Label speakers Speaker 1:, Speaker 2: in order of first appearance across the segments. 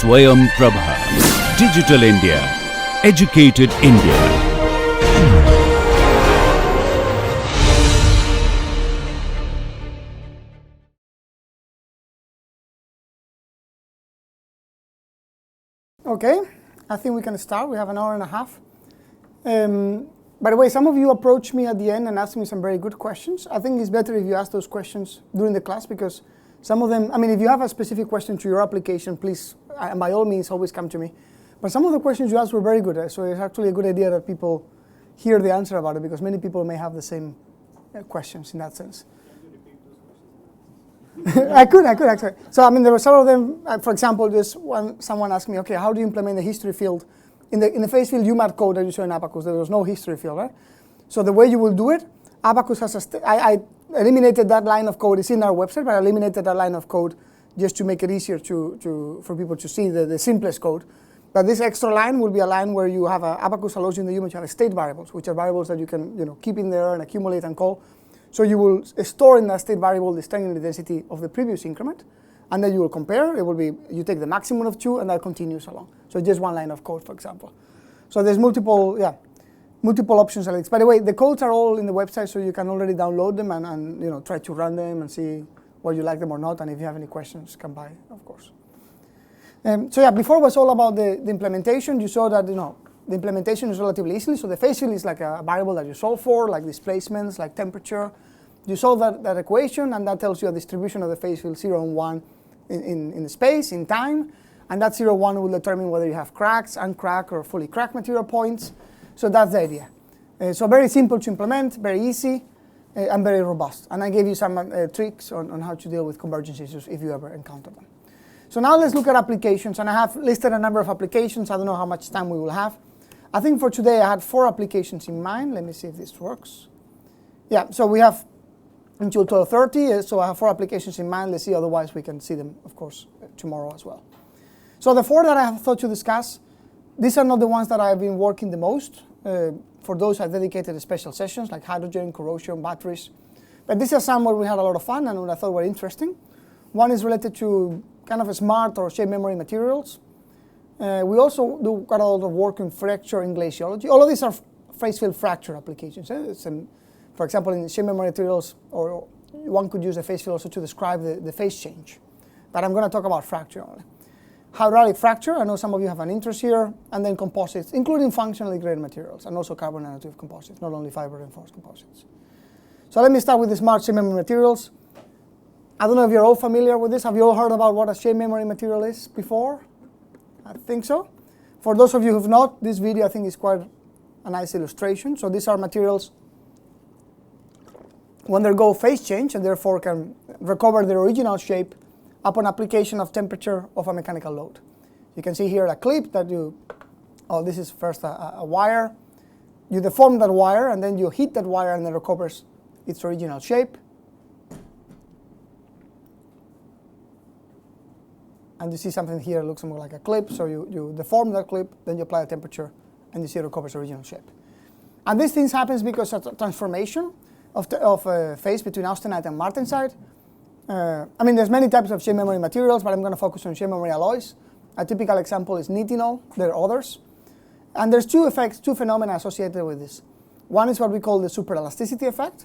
Speaker 1: Swayam Prabha. Digital India. Educated India.
Speaker 2: Okay, I think we can start. We have an hour and a half. By the way, some of you approached me at the end and asked me some very good questions. I think it's better if you ask those questions during the class because some of them, I mean, if you have a specific question to your application, please, by all means, always come to me. But some of the questions you asked were very good, so it's actually a good idea that people hear the answer about it because many people may have the same questions in that sense. I could actually. So I mean, there were several of them. For example, someone asked me, okay, how do you implement the history field in the phase field UMAT code that you saw in Abacus? There was no history field, right? So the way you will do it, Abacus has I eliminated that line of code. It's in our website, but I eliminated that line of code just to make it easier for people to see the simplest code. But this extra line will be a line where you have Abacus allows you in the UMAT to have state variables, which are variables that you can keep in there and accumulate and call. So you will store in that state variable the strength and the density of the previous increment, and then you will compare. It will be you take the maximum of 2, and that continues along. So just one line of code, for example. So there's multiple options like this. By the way, the codes are all in the website, so you can already download them and try to run them and see whether you like them or not. And if you have any questions, come by, of course. So yeah, before it was all about the implementation. You saw that the implementation is relatively easy. So the phase field is like a variable that you solve for, like displacements, like temperature. You solve that equation, and that tells you a distribution of the phase field 0 and 1 in the space, in time. And that 0, 1 will determine whether you have cracks, uncracked, or fully cracked material points. So that's the idea. So very simple to implement, very easy, and very robust. And I gave you some tricks on how to deal with convergence issues if you ever encounter them. So now let's look at applications. And I have listed a number of applications. I don't know how much time we will have. I think for today I had 4 applications in mind. Let me see if this works. Yeah, so we have until 12:30. So I have 4 applications in mind. Let's see, otherwise we can see them, of course, tomorrow as well. So the 4 that I have thought to discuss, these are not the ones that I've been working the most. For those I've dedicated special sessions like hydrogen, corrosion, batteries. But these are some where we had a lot of fun and what I thought were interesting. One is related to kind of a smart or shape memory materials. We also do quite a lot of work in fracture in glaciology. All of these are phase field fracture applications. For example, in shape memory materials, or one could use a phase field also to describe the phase change. But I'm going to talk about fracture only. Hydraulic fracture, I know some of you have an interest here, and then composites, including functionally graded materials, and also carbon nanotube composites, not only fiber reinforced composites. So let me start with the smart shape memory materials. I don't know if you're all familiar with this. Have you all heard about what a shape memory material is before? I think so. For those of you who have not, this video I think is quite a nice illustration. So these are materials who undergo phase change and therefore can recover their original shape upon application of temperature of a mechanical load. You can see here a clip that this is first a wire. You deform that wire and then you heat that wire and it recovers its original shape. And you see something here that looks more like a clip, so you deform that clip, then you apply a temperature, and you see it recovers original shape. And these things happens because of transformation of phase between austenite and martensite. I mean, there's many types of shape memory materials, but I'm going to focus on shape memory alloys. A typical example is Nitinol. There are others. And there's 2 phenomena associated with this. One is what we call the superelasticity effect,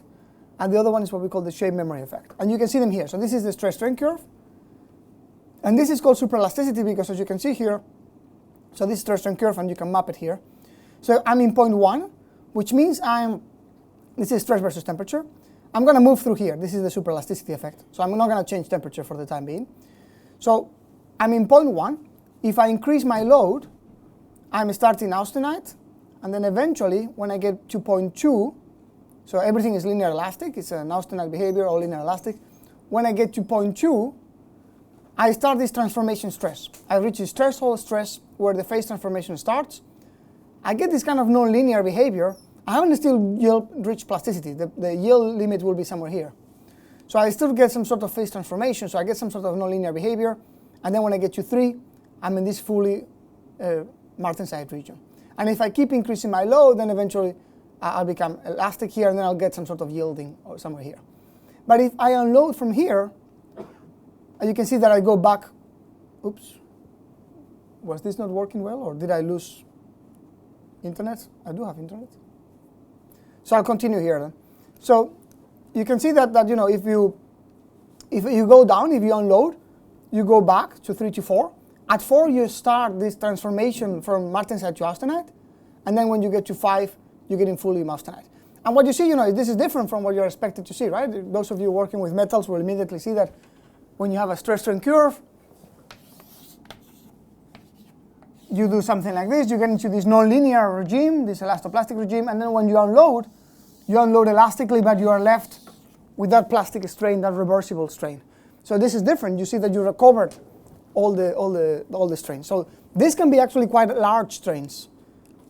Speaker 2: and the other one is what we call the shape memory effect. And you can see them here. So this is the stress-strain curve. And this is called superelasticity because, as you can see here, so this is stress-strain curve, and you can map it here. So I'm in point 1, which means this is stress versus temperature. I'm going to move through here. This is the superelasticity effect. So I'm not going to change temperature for the time being. So I'm in point 1. If I increase my load, I'm starting austenite, and then eventually, when I get to point 2, so everything is linear elastic. It's an austenite behavior, all linear elastic. When I get to point 2, I start this transformation stress. I reach this threshold stress where the phase transformation starts. I get this kind of non-linear behavior. I haven't still reached plasticity. The yield limit will be somewhere here. So I still get some sort of phase transformation. So I get some sort of non-linear behavior. And then when I get to 3, I'm in this fully martensite region. And if I keep increasing my load, then eventually I'll become elastic here, and then I'll get some sort of yielding or somewhere here. But if I unload from here, you can see that I go back, Was this not working well, or did I lose internet? I do have internet. So I'll continue here then. So you can see that you know, if you go down, if you unload, you go back to 3 to 4. At 4, you start this transformation from martensite to austenite, and then when you get to 5, you're getting fully austenite. And what you see, you know, this is different from what you're expected to see, right? Those of you working with metals will immediately see that when you have a stress-strain curve, you do something like this, you get into this non-linear regime, this elastoplastic regime, and then when you unload elastically, but you are left with that plastic strain, that reversible strain. So this is different. You see that you recovered all the strains. So this can be actually quite large strains.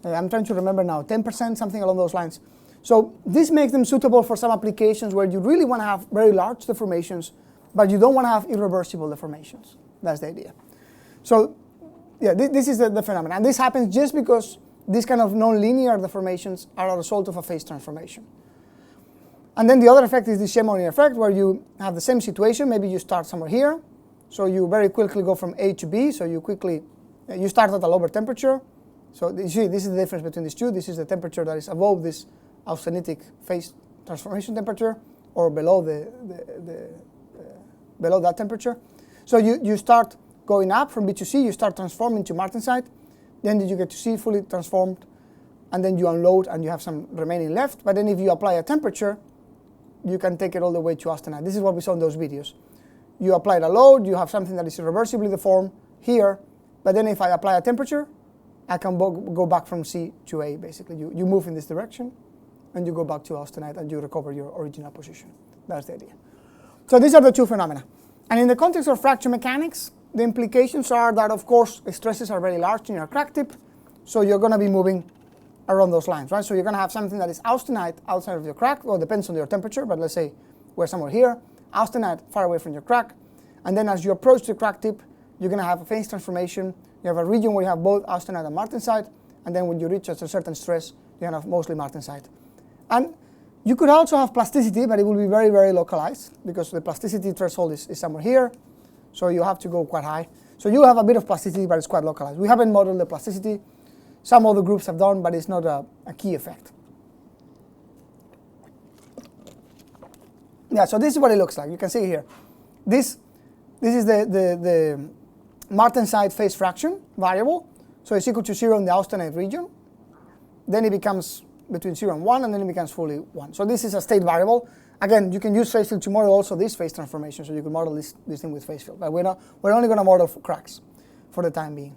Speaker 2: I'm trying to remember now, 10%, something along those lines. So this makes them suitable for some applications where you really want to have very large deformations, but you don't want to have irreversible deformations. That's the idea. So yeah, this is the phenomenon. And this happens just because these kind of non-linear deformations are a result of a phase transformation. And then the other effect is the chemo-mechanical effect, where you have the same situation. Maybe you start somewhere here. So you very quickly go from A to B. So you start at a lower temperature. So you see, this is the difference between these two. This is the temperature that is above this austenitic phase transformation temperature, or below below that temperature. So you start going up from B to C. You start transforming to martensite. Then you get to C fully transformed, and then you unload and you have some remaining left. But then if you apply a temperature, you can take it all the way to austenite. This is what we saw in those videos. You apply a load, you have something that is irreversibly deformed here, but then if I apply a temperature, I can go back from C to A, basically. You move in this direction, and you go back to austenite, and you recover your original position. That's the idea. So these are the two phenomena. And in the context of fracture mechanics, the implications are that, of course, stresses are very large in your crack tip, so you're going to be moving around those lines, right? So you're going to have something that is austenite outside of your crack. Well, it depends on your temperature, but let's say we're somewhere here, austenite far away from your crack, and then as you approach the crack tip, you're going to have a phase transformation. You have a region where you have both austenite and martensite, and then when you reach a certain stress, you're going to have mostly martensite. And you could also have plasticity, but it will be very, very localized, because the plasticity threshold is somewhere here, so you have to go quite high. So you have a bit of plasticity, but it's quite localized. We haven't modeled the plasticity. Some other groups have done, but it's not a key effect. Yeah, so this is what it looks like. You can see here. This is the martensite phase fraction variable. So it's equal to 0 in the austenite region. Then it becomes between 0 and 1, and then it becomes fully 1. So this is a state variable. Again, you can use phase field to model also this phase transformation, so you can model this thing with phase field. But we're only going to model for cracks for the time being.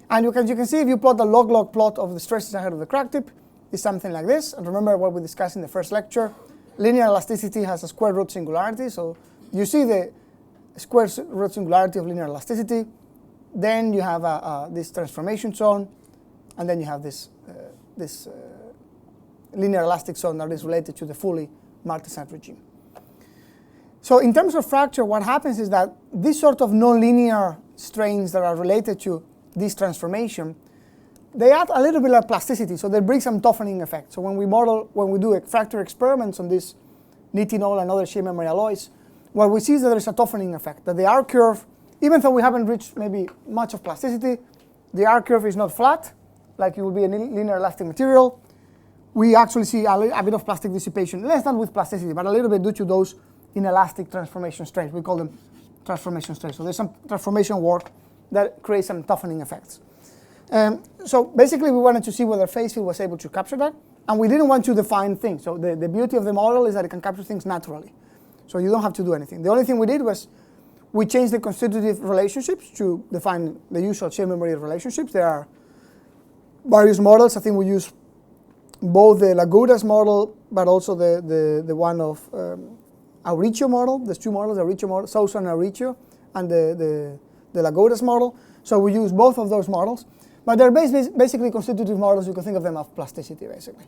Speaker 2: And you can see, if you plot the log-log plot of the stresses ahead of the crack tip, is something like this. And remember what we discussed in the first lecture. Linear elasticity has a square root singularity. So you see the square root singularity of linear elasticity. Then you have this transformation zone, and then you have this linear elastic zone that is related to the fully martensite regime. So in terms of fracture, what happens is that these sort of non-linear strains that are related to this transformation, they add a little bit of plasticity, so they bring some toughening effect. So when we do fracture experiments on this Nitinol and other shear memory alloys, what we see is that there is a toughening effect, that the R curve, even though we haven't reached maybe much of plasticity, the R curve is not flat, like it would be a linear elastic material. We actually see a bit of plastic dissipation, less than with plasticity, but a little bit due to those inelastic transformation strains. We call them transformation strains. So there's some transformation work that creates some toughening effects. So basically, we wanted to see whether phase field was able to capture that, and we didn't want to define things. So the beauty of the model is that it can capture things naturally. So you don't have to do anything. The only thing we did was we changed the constitutive relationships to define the usual shear memory relationships. There are various models. I think we use both the Lagoudas model, but also the one of Auricio model. There's two models, Auricio model, Sousa and Auricio, and the Lagoudas model. So we use both of those models. But they're basically constitutive models. You can think of them as plasticity, basically.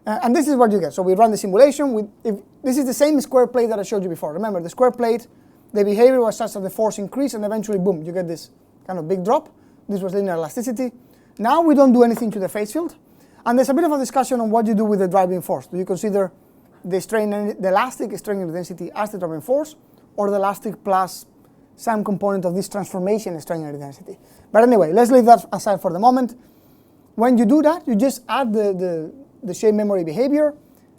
Speaker 2: And this is what you get. So we run the simulation. This is the same square plate that I showed you before. Remember, the square plate, the behavior was such that the force increased, and eventually, boom, you get this kind of big drop. This was linear elasticity. Now we don't do anything to the phase field. And there's a bit of a discussion on what you do with the driving force. Do you consider the elastic strain density as the driving force, or the elastic plus some component of this transformation in strain energy density. But anyway, let's leave that aside for the moment. When you do that, you just add the shape memory behavior,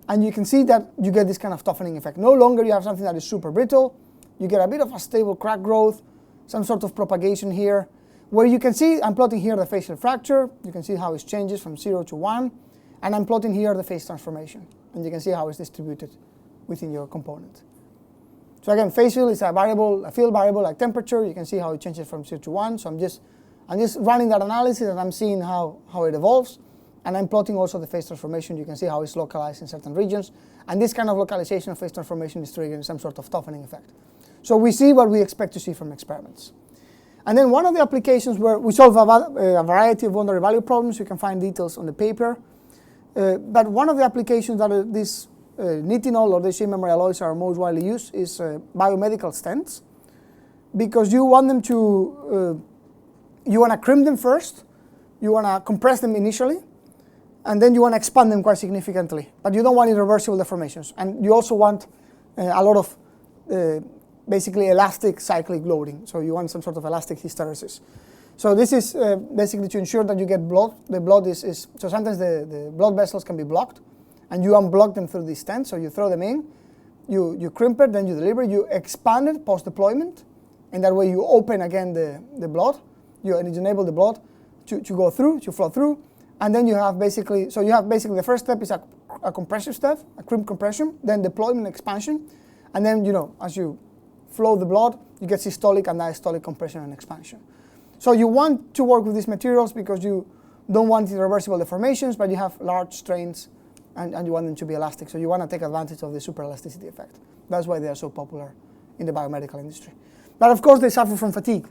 Speaker 2: and you can see that you get this kind of toughening effect. No longer you have something that is super brittle. You get a bit of a stable crack growth, some sort of propagation here, where you can see, I'm plotting here the facial fracture. You can see how it changes from 0 to 1. And I'm plotting here the phase transformation. And you can see how it's distributed within your component. So again, phase field is a variable, a field variable like temperature. You can see how it changes from 0 to 1. So I'm just running that analysis, and I'm seeing how it evolves. And I'm plotting also the phase transformation. You can see how it's localized in certain regions. And this kind of localization of phase transformation is triggering some sort of toughening effect. So we see what we expect to see from experiments. And then one of the applications where we solve a variety of boundary value problems, you can find details on the paper. But one of the applications that these Nitinol or the shape memory alloys are most widely used is biomedical stents, because you want them to, you want to crimp them first, you want to compress them initially, and then you want to expand them quite significantly. But you don't want irreversible deformations. And you also want a lot of basically elastic cyclic loading. So you want some sort of elastic hysteresis. So this is basically to ensure that you get blood. The blood is so sometimes the blood vessels can be blocked, and you unblock them through these stents. So you throw them in, you crimp it, then you deliver, you expand it post-deployment, and that way you open again the blood, and you enable the blood to go through, to flow through, and then you have basically, the first step is a compressive step, a crimp compression, then deployment expansion, and then as you flow the blood, you get systolic and diastolic compression and expansion. So you want to work with these materials because you don't want irreversible deformations, but you have large strains and you want them to be elastic. So you want to take advantage of the superelasticity effect. That's why they are so popular in the biomedical industry. But of course, they suffer from fatigue.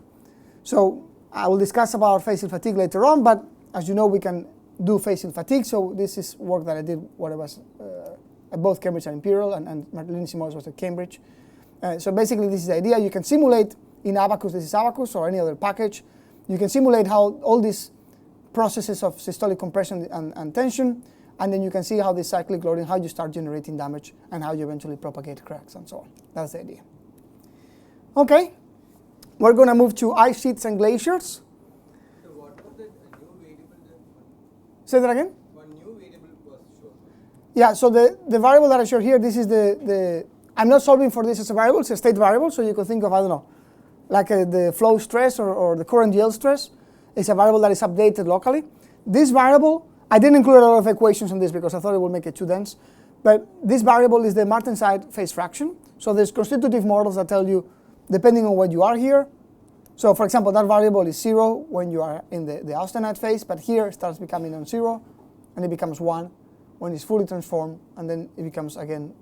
Speaker 2: So I will discuss about facial fatigue later on, but as you know, we can do facial fatigue. So this is work that I did when I was at both Cambridge and Imperial, and Lindsay Morris was at Cambridge. So basically, this is the idea. You can simulate in Abacus, this is Abacus or any other package. You can simulate how all these processes of systolic compression and tension, and then you can see how this cyclic loading, how you start generating damage, and how you eventually propagate cracks and so on. That's the idea. Okay, we're going to move to ice sheets and glaciers.
Speaker 3: So what was the new variable then?
Speaker 2: Say that again?
Speaker 3: One new variable was shown.
Speaker 2: Yeah, so the variable that I showed here, this is the I'm not solving for this as a variable, it's a state variable, so you could think of, I don't know, like the flow stress or the current yield stress. It's a variable that is updated locally. This variable, I didn't include a lot of equations on this because I thought it would make it too dense, but this variable is the Martenside phase fraction. So there's constitutive models that tell you, depending on where you are here. So for example, that variable is 0 when you are in the austenite phase, but here it starts becoming non-zero, and it becomes 1 when it's fully transformed, and then it becomes again,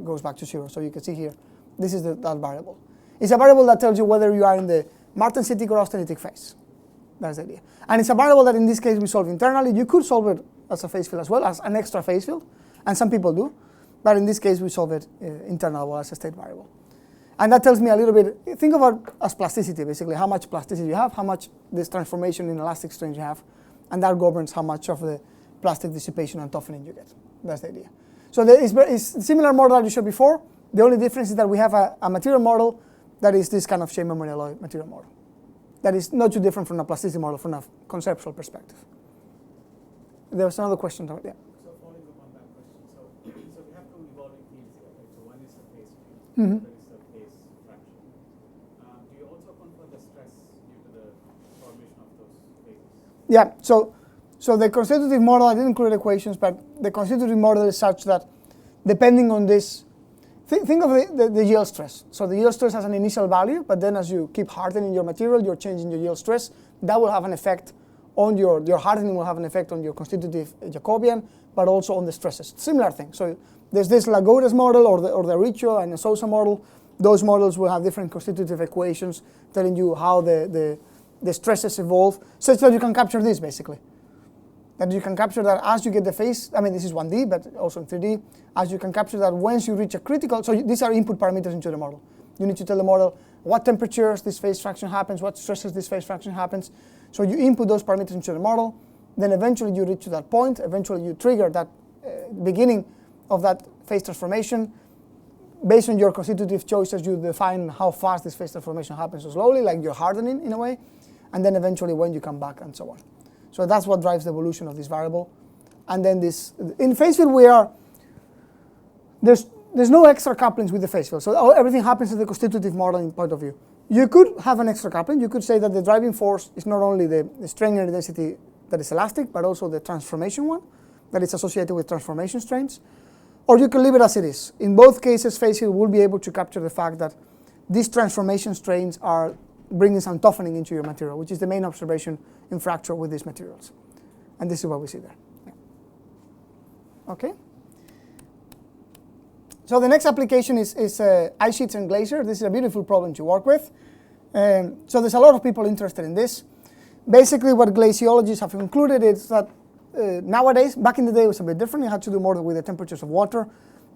Speaker 2: goes back to 0. So you can see here, this is that variable. It's a variable that tells you whether you are in the martensitic or austenitic phase. That's the idea. And it's a variable that in this case we solve internally. You could solve it as a phase field as well, as an extra phase field, and some people do. But in this case, we solve it internal as a state variable. And that tells me a little bit, think about it as plasticity, basically, how much plasticity you have, how much this transformation in elastic strain you have, and that governs how much of the plastic dissipation and toughening you get. That's the idea. So it's a similar model that you showed before. The only difference is that we have a material model that is this kind of shape memory alloy material model. That is not too different from a plasticity model from a conceptual perspective. There was another question. Yeah.
Speaker 4: So following up on that question, so we have two evolving fields here, right? So one is the phase field,
Speaker 2: Mm-hmm.
Speaker 4: the other is the phase fraction. Do you also confer the stress due to the formation of those phases?
Speaker 2: Yeah, so the constitutive model, I didn't include equations, but the constitutive model is such that depending on this, think of the yield stress. So the yield stress has an initial value, but then as you keep hardening your material, you're changing your yield stress. That will have an effect on your hardening will have an effect on your constitutive Jacobian, but also on the stresses. Similar thing. So there's this Lagoda's model or the Riccio and the Sousa model. Those models will have different constitutive equations telling you how the stresses evolve, such that you can capture this basically. That you can capture that as you get the phase, I mean this is 1D, but also in 3D, as you can capture that once you reach a critical, so these are input parameters into the model. You need to tell the model what temperatures this phase fraction happens, what stresses this phase fraction happens. So you input those parameters into the model, then eventually you reach to that point, eventually you trigger that beginning of that phase transformation. based on your constitutive choices, you define how fast this phase transformation happens so slowly, like you're hardening in a way, and then eventually when you come back and so on. So that's what drives the evolution of this variable. And then this, in phase field there's no extra couplings with the phase field. So everything happens in the constitutive modeling point of view. You could have an extra coupling. You could say that the driving force is not only the strain energy density that is elastic, but also the transformation one that is associated with transformation strains. Or you can leave it as it is. In both cases, phase field will be able to capture the fact that these transformation strains are bringing some toughening into your material, which is the main observation in fracture with these materials. And this is what we see there. Yeah. Okay. So the next application is ice sheets and glaciers. This is a beautiful problem to work with. So there's a lot of people interested in this. Basically, what glaciologists have concluded is that nowadays, back in the day it was a bit different. You had to do more with the temperatures of water.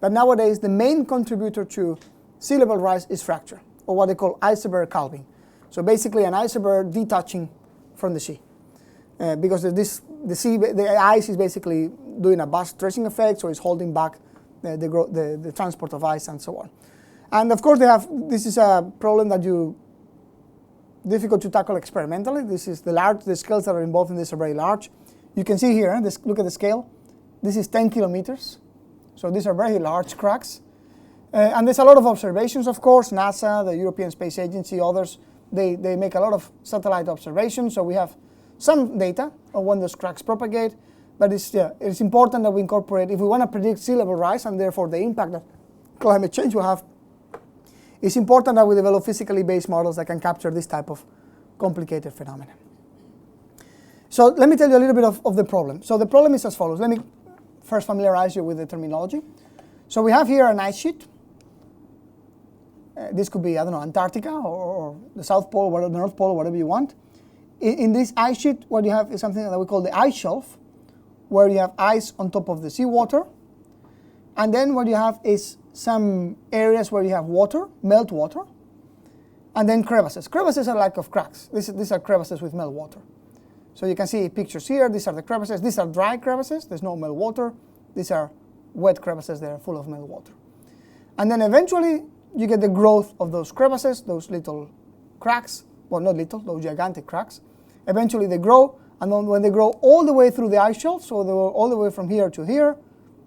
Speaker 2: But nowadays, the main contributor to sea level rise is fracture, or what they call iceberg calving. So basically, an iceberg detaching from the sea. Because the ice is basically doing a bust stretching effect, so it's holding back the transport of ice and so on. And of course, this is a problem that difficult to tackle experimentally. This is the scales that are involved in this are very large. You can see here, look at the scale. This is 10 kilometers. So these are very large cracks. And there's a lot of observations, of course. NASA, the European Space Agency, others, they make a lot of satellite observations. So we have some data on when those cracks propagate. But it's important that we incorporate, if we want to predict sea level rise and therefore the impact that climate change will have, it's important that we develop physically based models that can capture this type of complicated phenomena. So let me tell you a little bit of the problem. So the problem is as follows. Let me first familiarize you with the terminology. So we have here an ice sheet. This could be, I don't know, Antarctica or the South Pole, or the North Pole, whatever you want. In this ice sheet, what you have is something that we call the ice shelf, where you have ice on top of the seawater. And then what you have is some areas where you have water, meltwater, and then crevasses. Crevasses are like of cracks. These are crevasses with meltwater. So you can see pictures here. These are the crevasses. These are dry crevasses. There's no meltwater. These are wet crevasses. They are full of meltwater. And then eventually you get the growth of those crevasses, those little cracks. Well, not little, those gigantic cracks. Eventually they grow. And then when they grow all the way through the ice shelf, so they go all the way from here to here,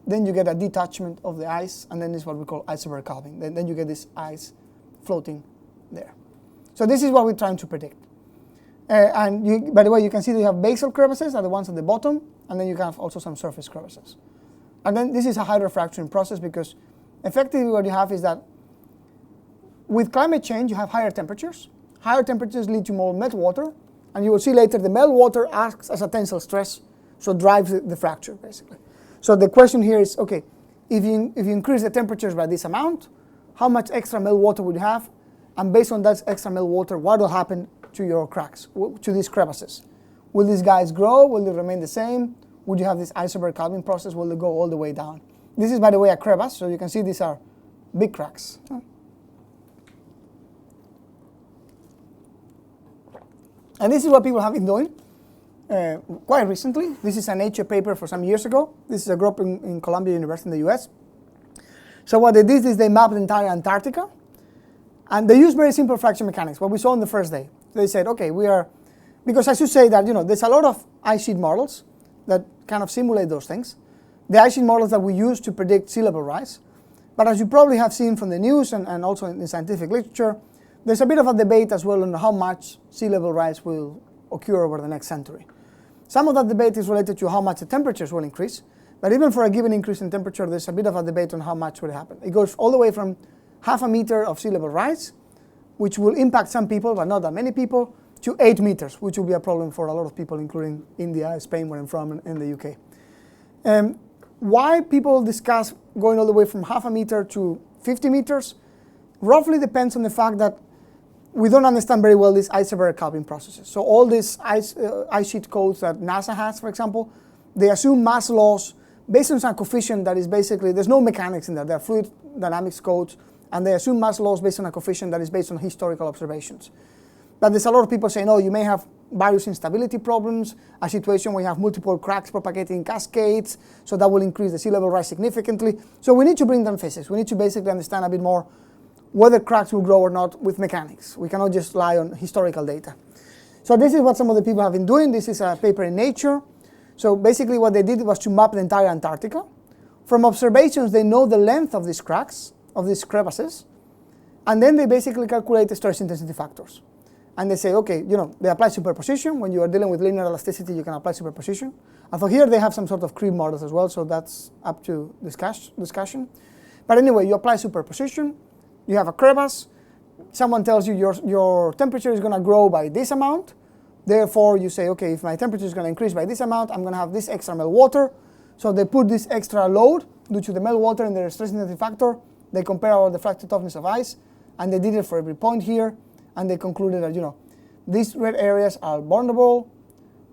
Speaker 2: then you get a detachment of the ice, and then this is what we call iceberg calving. Then you get this ice floating there. So this is what we're trying to predict. By the way, you can see that you have basal crevasses are the ones at the bottom, and then you have also some surface crevasses. And then this is a hydrofracturing process because effectively what you have is that with climate change, you have higher temperatures. Higher temperatures lead to more meltwater, and you will see later the meltwater acts as a tensile stress, so drives the fracture basically. So the question here is, okay, if you increase the temperatures by this amount, how much extra meltwater would you have? And based on that extra meltwater, what will happen to your cracks, to these crevasses? Will these guys grow? Will they remain the same? Would you have this iceberg calving process? Will they go all the way down? This is, by the way, a crevasse, so you can see these are big cracks. And this is what people have been doing quite recently. This is a Nature paper for some years ago. This is a group in Columbia University in the US. So what they did is they mapped the entire Antarctica, and they used very simple fracture mechanics, what we saw on the first day. They said, okay, because I should say that, there's a lot of ice sheet models that kind of simulate those things. The ice sheet models that we use to predict sea level rise. But as you probably have seen from the news and also in the scientific literature, there's a bit of a debate as well on how much sea level rise will occur over the next century. Some of that debate is related to how much the temperatures will increase, but even for a given increase in temperature, there's a bit of a debate on how much will happen. It goes all the way from 0.5 meter of sea level rise, which will impact some people, but not that many people, to 8 meters, which will be a problem for a lot of people, including India, Spain, where I'm from, and the UK. Why people discuss going all the way from 0.5 meter to 50 meters roughly depends on the fact that we don't understand very well these iceberg calving processes. So all these ice sheet codes that NASA has, for example, they assume mass loss based on some coefficient that is basically, there's no mechanics in there. They're fluid dynamics codes, and they assume mass loss based on a coefficient that is based on historical observations. But there's a lot of people saying, oh, you may have various instability problems, a situation where you have multiple cracks propagating in cascades, so that will increase the sea level rise significantly. So we need to bring down physics. We need to basically understand a bit more whether cracks will grow or not with mechanics. We cannot just rely on historical data. So this is what some of the people have been doing. This is a paper in Nature. So basically what they did was to map the entire Antarctica. From observations, they know the length of these cracks, of these crevasses, and then they basically calculate the stress intensity factors. And they say, okay, they apply superposition. When you are dealing with linear elasticity, you can apply superposition. And for here, they have some sort of creep models as well, so that's up to discussion. But anyway, you apply superposition. You have a crevasse. Someone tells you your temperature is going to grow by this amount. Therefore, you say, okay, if my temperature is going to increase by this amount, I'm going to have this extra meltwater. So they put this extra load due to the meltwater and their stress intensity factor. They compare all the fracture toughness of ice, and they did it for every point here. And they concluded that, these red areas are vulnerable.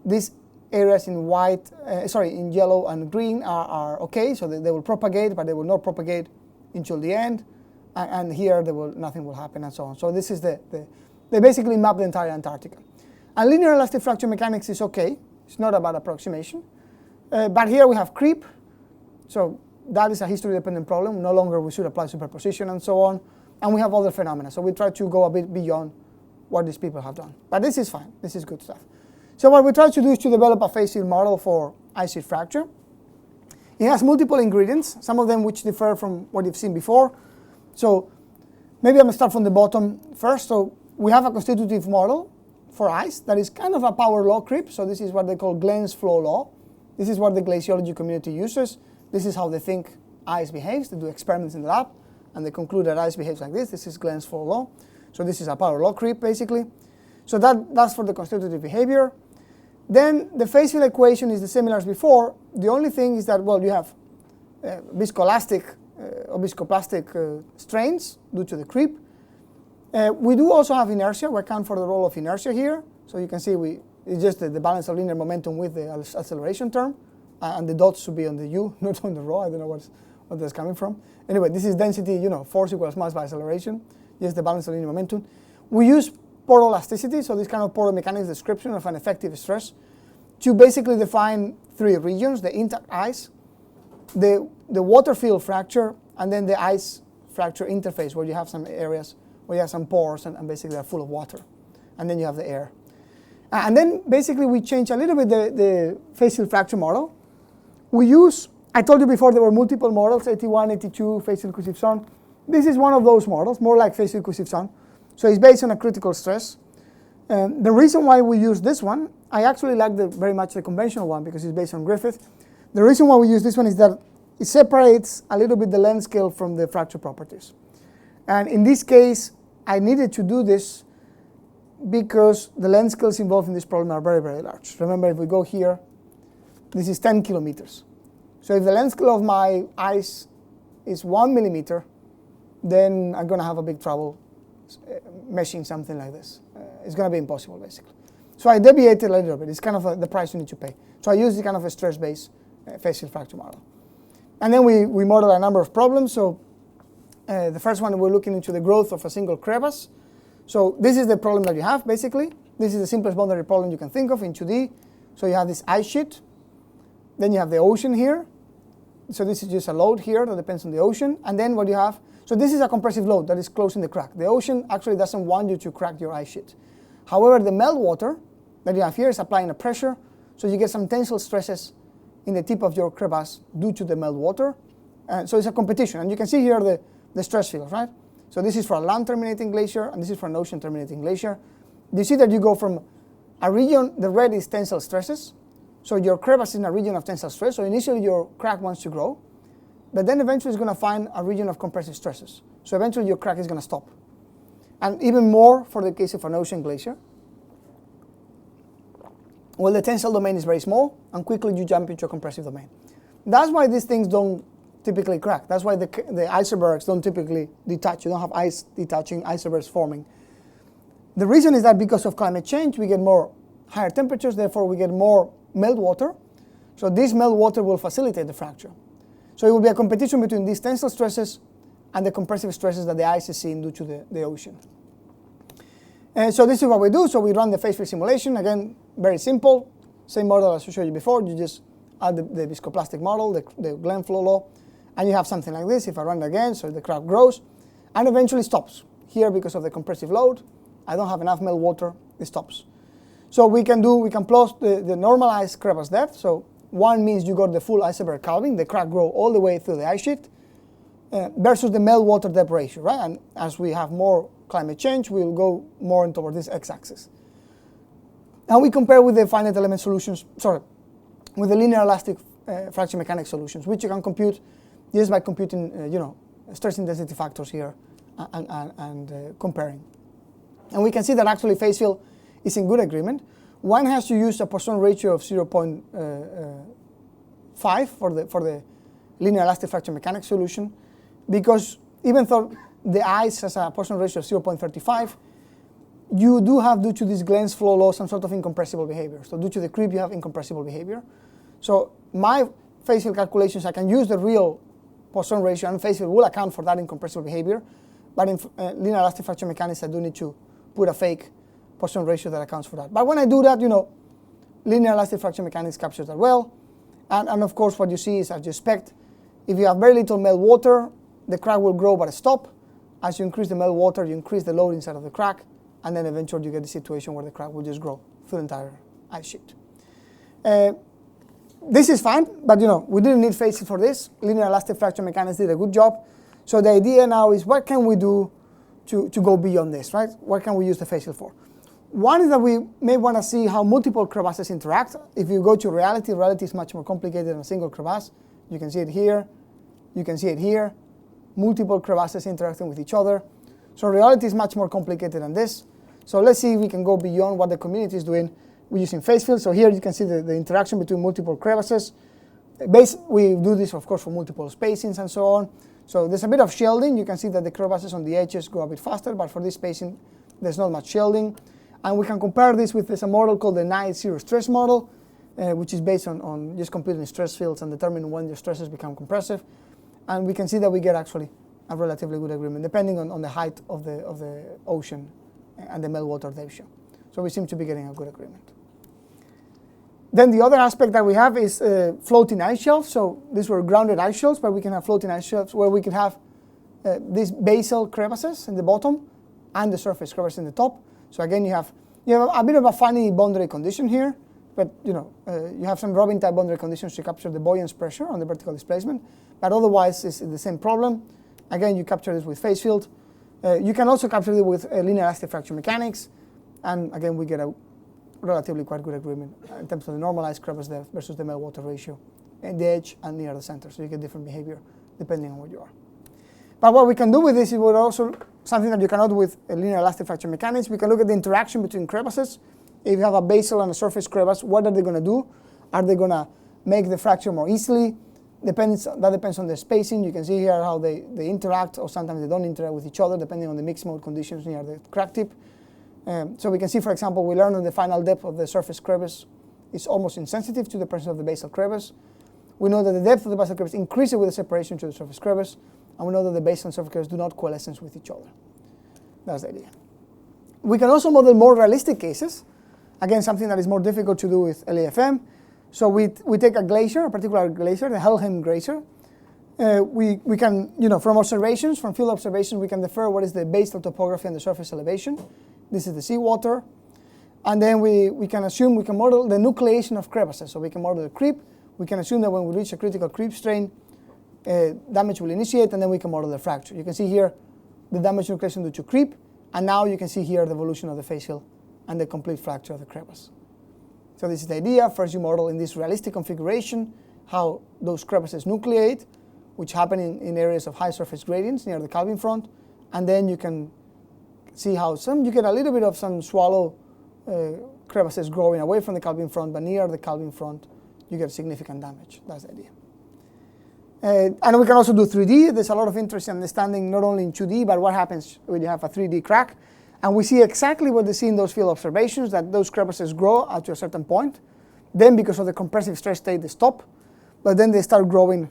Speaker 2: These areas in in yellow and green are okay, so they will propagate, but they will not propagate until the end. And here nothing will happen and so on. So this is they basically map the entire Antarctica. And linear elastic fracture mechanics is okay. It's not about approximation. But here we have creep. So that is a history-dependent problem. No longer we should apply superposition and so on. And we have other phenomena. So we try to go a bit beyond what these people have done. But this is fine. This is good stuff. So what we try to do is to develop a face field model for ice sheet fracture. It has multiple ingredients, some of them which differ from what you've seen before. So maybe I'm going to start from the bottom first. So we have a constitutive model for ice that is kind of a power law creep. So this is what they call Glen's flow law. This is what the glaciology community uses. This is how they think ice behaves. They do experiments in the lab, and they conclude that ice behaves like this. This is Glen's flow law. So this is a power law creep, basically. So that's for the constitutive behavior. Then the phase field equation is the similar as before. The only thing is that, well, you have viscoelastic or viscoplastic strains due to the creep. We do also have inertia. We account for the role of inertia here. So you can see it's just the balance of linear momentum with the acceleration term. And the dots should be on the U, not on the rho. I don't know what that's coming from. Anyway, this is density, force equals mass by acceleration. Just the balance of linear momentum. We use poroelasticity, so this kind of poromechanics description of an effective stress, to basically define three regions: the intact ice, the water field fracture, and then the ice fracture interface, where you have some areas where you have some pores and basically they're full of water. And then you have the air. And then basically we change a little bit the phase field fracture model. We use, I told you before there were multiple models, 81, 82, phase field inclusive zone. This is one of those models, more like phase field inclusive zone. So it's based on a critical stress. The reason why we use this one, I actually like very much the conventional one because it's based on Griffith. The reason why we use this one is that it separates a little bit the length scale from the fracture properties. And in this case, I needed to do this because the length scales involved in this problem are very, very large. Remember, if we go here, this is 10 kilometers. So if the length scale of my ice is 1 millimeter, then I'm going to have a big trouble meshing something like this. It's going to be impossible, basically. So I deviated a little bit. It's kind of the price you need to pay. So I use this kind of a stress-based phase field fracture model. And then we model a number of problems. So the first one, we're looking into the growth of a single crevasse. So this is the problem that you have, basically. This is the simplest boundary problem you can think of in 2D. So you have this ice sheet. Then you have the ocean here. So this is just a load here that depends on the ocean. And then what you have, so this is a compressive load that is closing the crack. The ocean actually doesn't want you to crack your ice sheet. However, the meltwater that you have here is applying a pressure, so you get some tensile stresses in the tip of your crevasse due to the meltwater. So it's a competition. And you can see here the stress field, right? So this is for a land terminating glacier, and this is for an ocean terminating glacier. You see that you go from a region, the red is tensile stresses. So your crevasse is in a region of tensile stress. So initially your crack wants to grow, but then eventually it's going to find a region of compressive stresses. So eventually your crack is going to stop. And even more for the case of an ocean glacier. Well, the tensile domain is very small, and quickly you jump into a compressive domain. That's why these things don't typically crack. That's why the icebergs don't typically detach. You don't have ice detaching, icebergs forming. The reason is that because of climate change, we get more higher temperatures, therefore we get more meltwater. So this meltwater will facilitate the fracture. So it will be a competition between these tensile stresses and the compressive stresses that the ice is seeing due to the ocean. And so this is what we do. So we run the phase field simulation. Again, very simple. Same model as I showed you before. You just add the viscoplastic model, the Glenn flow law, and you have something like this. If I run it again, so the crack grows and eventually stops. Here, because of the compressive load, I don't have enough meltwater, it stops. So we can plot the normalized crevasse depth. So 1 means you got the full iceberg calving, the crack grow all the way through the ice sheet, versus the meltwater depth ratio, right? And as we have more climate change, we'll go more toward this x-axis. And we compare with the finite element solutions, with the linear elastic fracture mechanics solutions, which you can compute just by computing, stress intensity factors here and comparing. And we can see that actually phase field is in good agreement. One has to use a Poisson ratio of 0.5 for the linear elastic fracture mechanics solution, because even though the ice has a Poisson ratio of 0.35, you do have, due to this Glenn's flow law, some sort of incompressible behavior. So due to the creep, you have incompressible behavior. So my phase field calculations, I can use the real Poisson ratio, and phase field will account for that incompressible behavior. But in linear elastic fracture mechanics, I do need to put a fake Poisson ratio that accounts for that. But when I do that, linear elastic fracture mechanics captures that well. And of course, what you see is, as you expect, if you have very little meltwater, the crack will grow but stop. As you increase the meltwater, you increase the load inside of the crack, and then eventually you get the situation where the crack will just grow through the entire ice sheet. This is fine, but we didn't need phase field for this. Linear elastic fracture mechanics did a good job. So the idea now is, what can we do to go beyond this, right? What can we use the phase field for? One is that we may want to see how multiple crevasses interact. If you go to reality is much more complicated than a single crevasse. You can see it here, you can see it here, multiple crevasses interacting with each other. So reality is much more complicated than this. So let's see if we can go beyond what the community is doing. We're using phase field. So here you can see the interaction between multiple crevasses. We do this, of course, for multiple spacings and so on. So there's a bit of shielding. You can see that the crevasses on the edges go a bit faster, but for this spacing, there's not much shielding. And we can compare this with a model called the night zero stress model, which is based on just computing stress fields and determining when the stresses become compressive. And we can see that we get actually a relatively good agreement, depending on the height of the ocean and the meltwater ratio. So we seem to be getting a good agreement. Then the other aspect that we have is floating ice shelves. So these were grounded ice shelves, but we can have floating ice shelves where we can have these basal crevasses in the bottom and the surface crevice in the top. So again, you have a bit of a funny boundary condition here, but you have some Robin type boundary conditions to capture the buoyance pressure on the vertical displacement. But otherwise, it's the same problem. Again, you capture this with phase field. You can also capture it with linear elastic fracture mechanics, and again, we get a relatively quite good agreement in terms of the normalized crevice depth versus the meltwater ratio at the edge and near the center. So you get different behavior depending on where you are. But what we can do with this is also something that you cannot do with linear elastic fracture mechanics. We can look at the interaction between crevasses. If you have a basal and a surface crevasse, what are they going to do? Are they going to make the fracture more easily? That depends on the spacing. You can see here how they interact, or sometimes they don't interact with each other, depending on the mixed mode conditions near the crack tip. So we can see, for example, we learned that the final depth of the surface crevice is almost insensitive to the presence of the basal crevice. We know that the depth of the basal crevice increases with the separation to the surface crevice, and we know that the basal and surface crevice do not coalesce with each other. That's the idea. We can also model more realistic cases. Again, something that is more difficult to do with LAFM. So we take a glacier, a particular glacier, the Helheim Glacier. We can, from observations, from field observations, we can infer what is the basal topography and the surface elevation. This is the seawater. And then we can model the nucleation of crevasses. So we can model the creep. We can assume that when we reach a critical creep strain, damage will initiate, and then we can model the fracture. You can see here the damage nucleation due to creep, and now you can see here the evolution of the phase field and the complete fracture of the crevasse. So this is the idea. First, you model in this realistic configuration how those crevasses nucleate, which happen in areas of high surface gradients near the calving front, and then you can see how you get a little bit of some swallow crevasses growing away from the calving front, but near the calving front, you get significant damage. That's the idea. And we can also do 3D. There's a lot of interest in understanding not only in 2D, but what happens when you have a 3D crack. And we see exactly what they see in those field observations, that those crevasses grow up to a certain point. Then, because of the compressive stress state, they stop, but then they start growing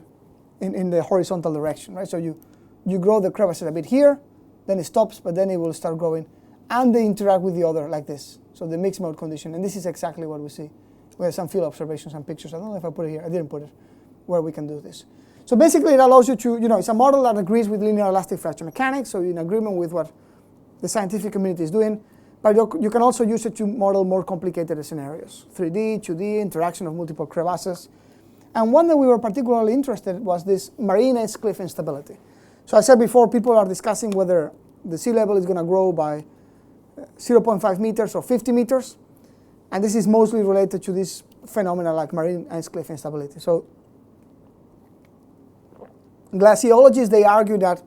Speaker 2: in the horizontal direction, right? So you grow the crevasses a bit here, then it stops, but then it will start growing and they interact with the other like this. So the mixed mode condition, and this is exactly what we see. We have some field observations and pictures. I don't know if I put it here. I didn't put it, where we can do this. So basically it allows you to, it's a model that agrees with linear elastic fracture mechanics, so you're in agreement with what the scientific community is doing. But you can also use it to model more complicated scenarios, 3D, 2D, interaction of multiple crevasses. And one that we were particularly interested in was this marine ice cliff instability. So I said before, people are discussing whether the sea level is going to grow by 0.5 meters or 50 meters. And this is mostly related to this phenomena like marine ice cliff instability. So glaciologists, they argue that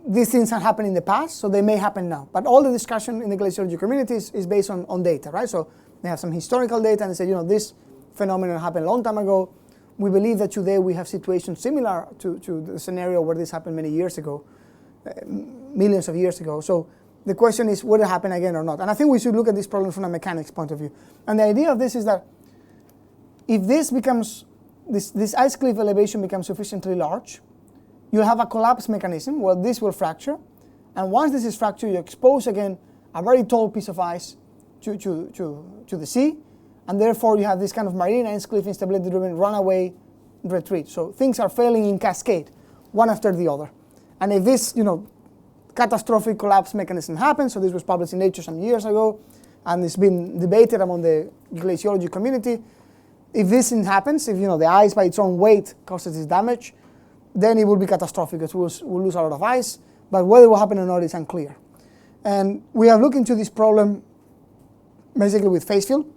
Speaker 2: these things have happened in the past, so they may happen now. But all the discussion in the glaciology community is based on data, right? So they have some historical data and they say, this phenomenon happened a long time ago. We believe that today we have situations similar to the scenario where this happened many years ago, millions of years ago. So the question is, will it happen again or not? And I think we should look at this problem from a mechanics point of view. And the idea of this is that if this becomes, this ice cliff elevation becomes sufficiently large, you'll have a collapse mechanism where this will fracture. And once this is fractured, you expose again a very tall piece of ice to the sea. And therefore, you have this kind of marine ice cliff instability driven runaway retreat. So things are failing in cascade, one after the other. And if this, catastrophic collapse mechanism happens, so this was published in Nature some years ago, and it's been debated among the glaciology community. If this thing happens, if the ice by its own weight causes this damage, then it will be catastrophic because we'll lose a lot of ice. But whether it will happen or not is unclear. And we have looked into this problem basically with phase field.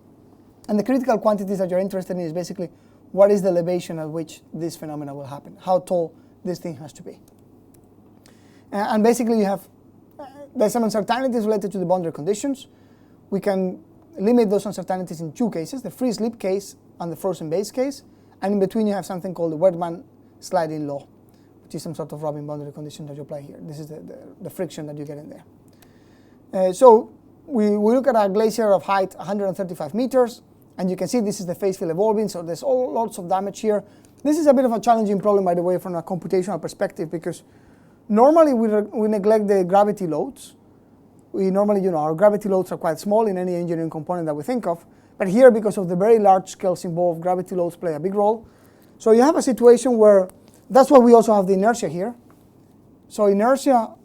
Speaker 2: And the critical quantities that you're interested in is basically what is the elevation at which this phenomena will happen, how tall this thing has to be. And basically you have, there's some uncertainties related to the boundary conditions. We can limit those uncertainties in two cases, the free slip case and the frozen base case. And in between you have something called the Wedman sliding law, which is some sort of Robin boundary condition that you apply here. This is the friction that you get in there. So we look at a glacier of height 135 meters, and you can see this is the phase field evolving, so there's lots of damage here. This is a bit of a challenging problem, by the way, from a computational perspective, because normally we neglect the gravity loads. We normally, our gravity loads are quite small in any engineering component that we think of, but here, because of the very large scales involved, gravity loads play a big role. So you have a situation where, that's why we also have the inertia here. So inertia,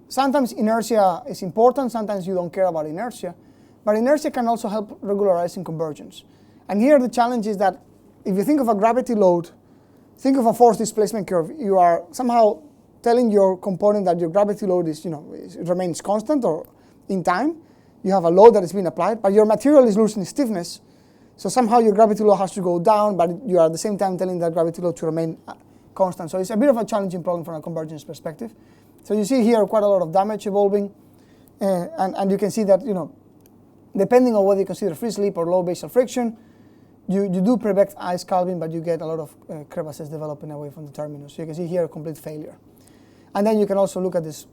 Speaker 2: sometimes inertia is important, sometimes you don't care about inertia, but inertia can also help regularizing convergence. And here the challenge is that if you think of a gravity load, think of a force displacement curve, you are somehow telling your component that your gravity load is, it remains constant or in time. You have a load that is being applied, but your material is losing stiffness. So somehow your gravity load has to go down, but you are at the same time telling that gravity load to remain constant. So it's a bit of a challenging problem from a convergence perspective. So you see here quite a lot of damage evolving, and you can see that, depending on whether you consider free slip or low basal friction, you do prevent ice calving, but you get a lot of crevasses developing away from the terminus. So you can see here a complete failure. And then you can also look at this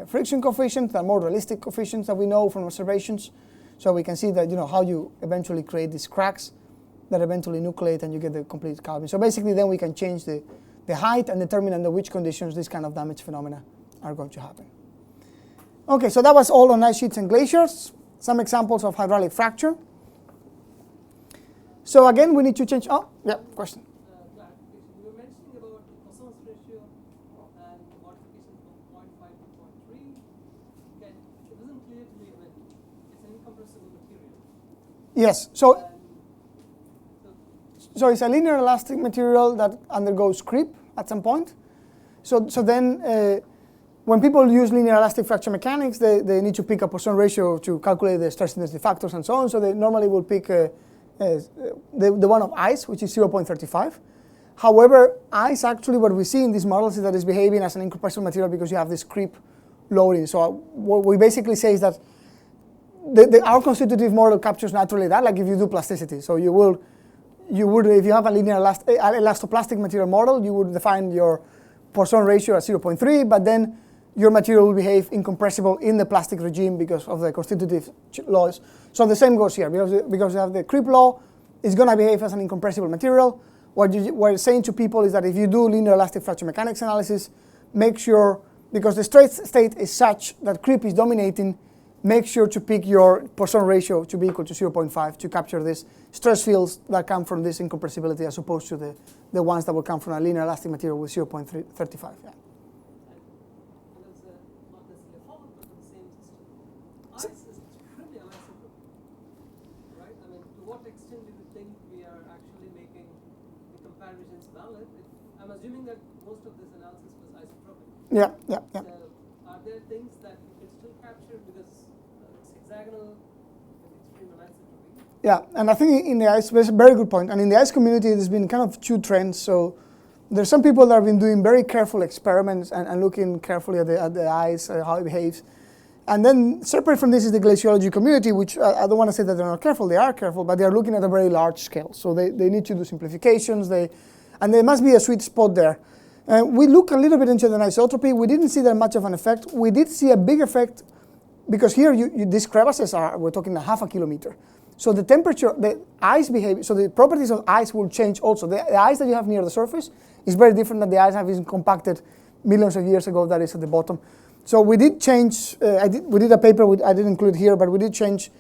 Speaker 2: friction coefficient, the more realistic coefficients that we know from observations. So we can see that, how you eventually create these cracks that eventually nucleate and you get the complete calving. So basically then we can change the height and determine under which conditions this kind of damage phenomena are going to happen. Okay, so that was all on ice sheets and glaciers. Some examples of hydraulic fracture. So again, we need to change, question.
Speaker 3: Clarification. You were mentioning about the Poisson's ratio and the modification from 0.5 to 0.3. It isn't clear to me when it's an incompressible material.
Speaker 2: Yes, so it's a linear elastic material that undergoes creep at some point. So then when people use linear elastic fracture mechanics, they need to pick a Poisson ratio to calculate the stress intensity factors and so on. So they normally will pick the one of ice, which is 0.35. However, ice actually, what we see in these models is that it's behaving as an incompressible material because you have this creep loading. So what we basically say is that our constitutive model captures naturally that, like if you do plasticity. So you would, if you have a linear elastoplastic material model, you would define your Poisson ratio at 0.3, but then your material will behave incompressible in the plastic regime because of the constitutive laws. So the same goes here, because you have the creep law, it's going to behave as an incompressible material. What we're saying to people is that if you do linear elastic fracture mechanics analysis, make sure because the straight state is such that creep is dominating. Make sure to pick your Poisson ratio to be equal to 0.5 to capture these stress fields that come from this incompressibility as opposed to the ones that will come from a linear elastic material with 0.35. Yeah.
Speaker 3: Because not necessarily a hollow, but the same system. Ice is extremely isotropic, right? I mean, to what extent do you think we are actually making the comparisons valid? I'm assuming that most of this analysis was isotropic.
Speaker 2: Yeah.
Speaker 3: So are there things that you can still capture because it's hexagonal with extreme anisotropy?
Speaker 2: Yeah, and I think in the ice, that's a very good point. And in the ice community, there's been kind of two trends. So there's some people that have been doing very careful experiments and looking carefully at the ice, how it behaves. And then separate from this is the glaciology community, which I don't want to say that they're not careful. They are careful, but they are looking at a very large scale. So they need to do simplifications. And there must be a sweet spot there. We look a little bit into the anisotropy. We didn't see that much of an effect. We did see a big effect because here these crevasses we're talking a half a kilometer. So the temperature, the ice behavior, so the properties of ice will change also. The ice that you have near the surface is very different than the ice that is compacted millions of years ago that is at the bottom. So we did change, we did a paper I didn't include here, but we did change,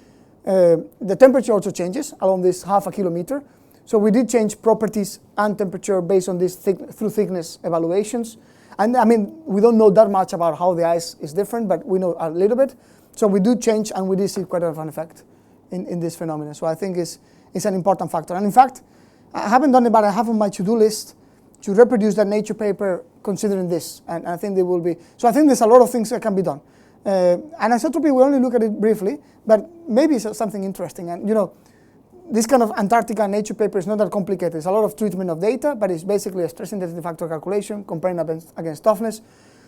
Speaker 2: the temperature also changes along this half a kilometer. So we did change properties and temperature based on these through thickness evaluations. And I mean, we don't know that much about how the ice is different, but we know a little bit. So we do change, and we did see quite a an effect in this phenomenon. So I think it's an important factor. And in fact, I haven't done it, but I have on my to-do list to reproduce that Nature paper considering this. And I think they will be. So I think there's a lot of things that can be done. Anisotropy, we only look at it briefly, but maybe it's something interesting. And this kind of Antarctica Nature paper is not that complicated. It's a lot of treatment of data, but it's basically a stress intensity factor calculation, comparing against toughness.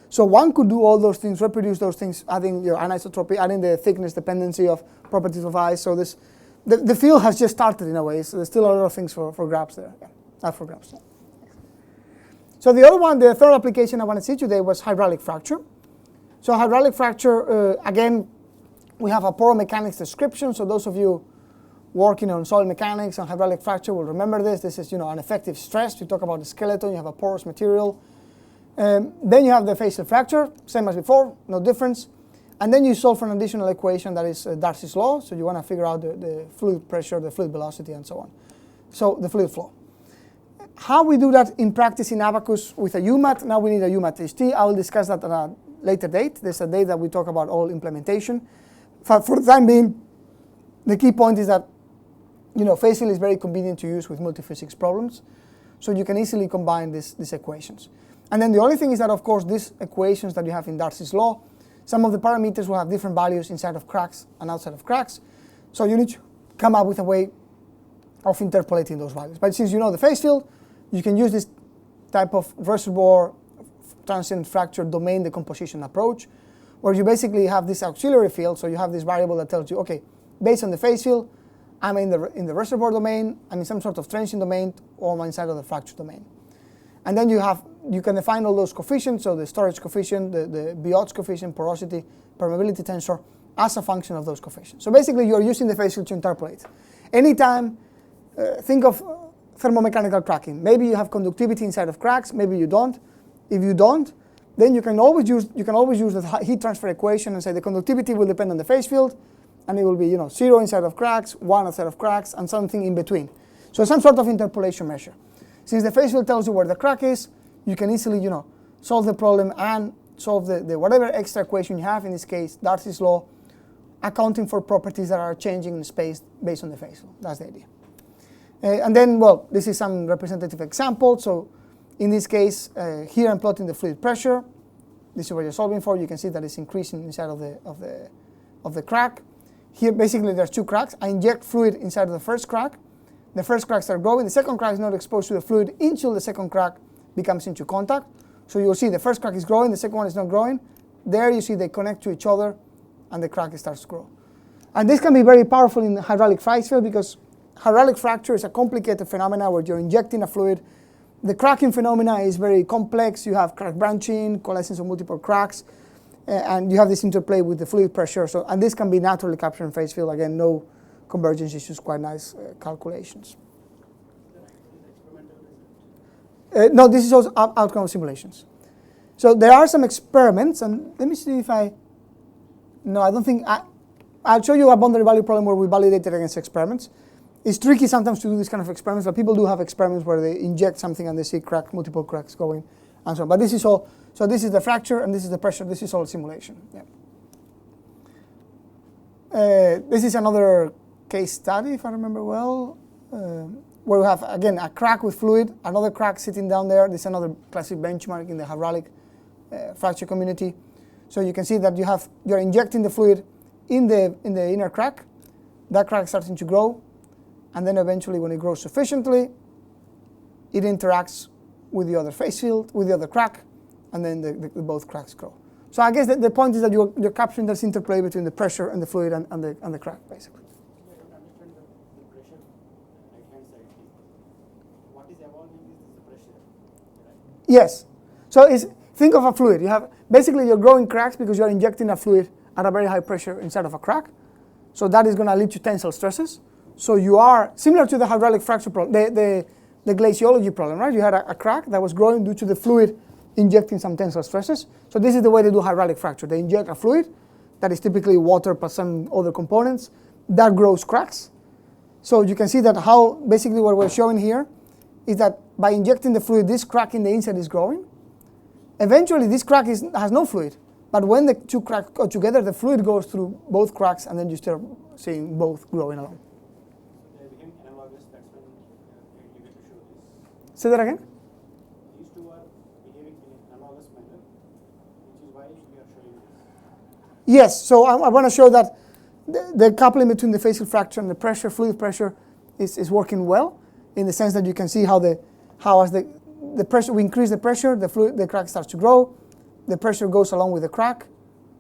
Speaker 2: So one could do all those things, reproduce those things, adding your anisotropy, adding the thickness dependency of properties of ice. So the field has just started in a way. So there's still a lot of things for grabs there. Yeah, not for grabs. Yeah. So the other one, the third application I want to see today was hydraulic fracture. So hydraulic fracture, again, we have a poro mechanics description. So those of you working on solid mechanics and hydraulic fracture will remember this. This is an effective stress. You talk about the skeleton, you have a porous material. Then you have the facial fracture, same as before, no difference. And then you solve for an additional equation that is Darcy's law. So you want to figure out the fluid pressure, the fluid velocity, and so on. So the fluid flow. How we do that in practice in Abacus with a UMAT, now we need a UMAT HT. I will discuss that at a later date. There's a date that we talk about all implementation. For the time being, the key point is that facial is very convenient to use with multiphysics problems. So you can easily combine these equations. And then the only thing is that, of course, these equations that you have in Darcy's law, some of the parameters will have different values inside of cracks and outside of cracks. So you need to come up with a way of interpolating those values. But since you know the phase field, you can use this type of reservoir transient fracture domain decomposition approach, where you basically have this auxiliary field. So you have this variable that tells you, okay, based on the phase field, I'm in the reservoir domain, I'm in some sort of transient domain, or I'm inside of the fracture domain. And then you can define all those coefficients, so the storage coefficient, the Biot's coefficient, porosity, permeability tensor, as a function of those coefficients. So basically, you're using the phase field to interpolate. Anytime, think of thermomechanical cracking. Maybe you have conductivity inside of cracks, maybe you don't. If you don't, then you can always use the heat transfer equation and say the conductivity will depend on the phase field, and it will be 0 inside of cracks, 1 outside of cracks, and something in between. So some sort of interpolation measure. Since the phase field tells you where the crack is, you can easily solve the problem and solve the whatever extra equation you have, in this case Darcy's law, accounting for properties that are changing in space based on the phase field. That's the idea. And then, well, this is some representative example. So in this case, here I'm plotting the fluid pressure. This is what you're solving for. You can see that it's increasing inside of the crack. Here, basically, there's two cracks. I inject fluid inside of the first crack. The first cracks are growing. The second crack is not exposed to the fluid until the second crack becomes into contact. So you'll see the first crack is growing, the second one is not growing. There you see they connect to each other, and the crack starts to grow. And this can be very powerful in the hydraulic fracture because hydraulic fracture is a complicated phenomena where you're injecting a fluid. The cracking phenomena is very complex. You have crack branching, coalescence of multiple cracks, and you have this interplay with the fluid pressure. So, and this can be naturally captured in phase field. Again, no convergence issues, quite nice calculations. No, this is also outcome of simulations. So there are some experiments, and let me see if no, I don't think, I'll show you a boundary value problem where we validated against experiments. It's tricky sometimes to do this kind of experiments, but people do have experiments where they inject something and they see multiple cracks going, and so on. But this is all, so this is the fracture and this is the pressure, this is all simulation. Yeah. This is another case study, if I remember well, where we have, again, a crack with fluid, another crack sitting down there. This is another classic benchmark in the hydraulic fracture community. So you can see that you're injecting the fluid in the inner crack. That crack starting to grow, and then eventually when it grows sufficiently, it interacts with the other face field, with the other crack, and then the both cracks grow. So I guess the point is that you're capturing this interplay between the pressure and the fluid and the crack, basically.
Speaker 5: The pressure, right-hand side, what is evolving is the pressure, right?
Speaker 2: Yes. So think of a fluid. Basically you're growing cracks because you're injecting a fluid at a very high pressure inside of a crack. So that is going to lead to tensile stresses. So you are similar to the hydraulic fracture problem, the glaciology problem, right? You had a crack that was growing due to the fluid injecting some tensile stresses. So this is the way they do hydraulic fracture. They inject a fluid that is typically water plus some other components that grows cracks. So you can see that how basically what we're showing here is that by injecting the fluid, this crack in the inside is growing. Eventually this crack has no fluid, but when the two cracks go together, the fluid goes through both cracks and then you start seeing both growing along.
Speaker 5: They became analogous, that's when you get to show this.
Speaker 2: Say that again?
Speaker 5: These two are behaving in an analogous manner, which is why we are showing this.
Speaker 2: Yes, so I want to show that the coupling between the facial fracture and the pressure, fluid pressure, is working well, in the sense that you can see how as the pressure, we increase the pressure, the crack starts to grow, the pressure goes along with the crack,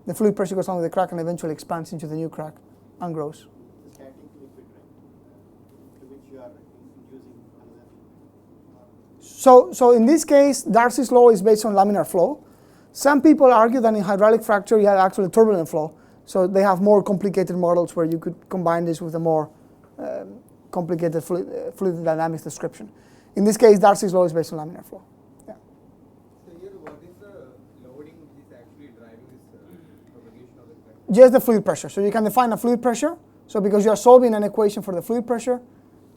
Speaker 2: the fluid pressure goes along with the crack and eventually expands into the new crack and grows.
Speaker 5: The static liquid, right, to which you are using another liquid.
Speaker 2: So in this case, Darcy's law is based on laminar flow. Some people argue that in hydraulic fracture you have actually turbulent flow. So they have more complicated models where you could combine this with a more complicated fluid dynamics description. In this case, Darcy's law is based on laminar flow. Yeah.
Speaker 6: So here, what is the loading which is actually driving this propagation of the crack?
Speaker 2: Just the fluid pressure. So you can define a fluid pressure. So because you are solving an equation for the fluid pressure,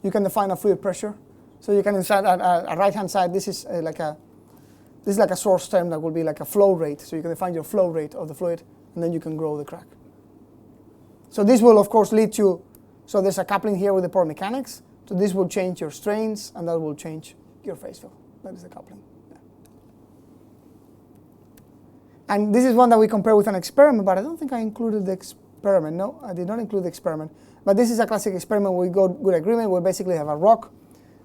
Speaker 2: you can define a fluid pressure. So you can inside a right-hand side, this is like a source term that will be like a flow rate. So you can define your flow rate of the fluid, and then you can grow the crack. So this will, of course, lead to, so there's a coupling here with the pore mechanics. So this will change your strains, and that will change your phase fill. That is the coupling. Yeah. And this is one that we compare with an experiment, but I don't think I included the experiment. No, I did not include the experiment. But this is a classic experiment where we got good agreement. We basically have a rock.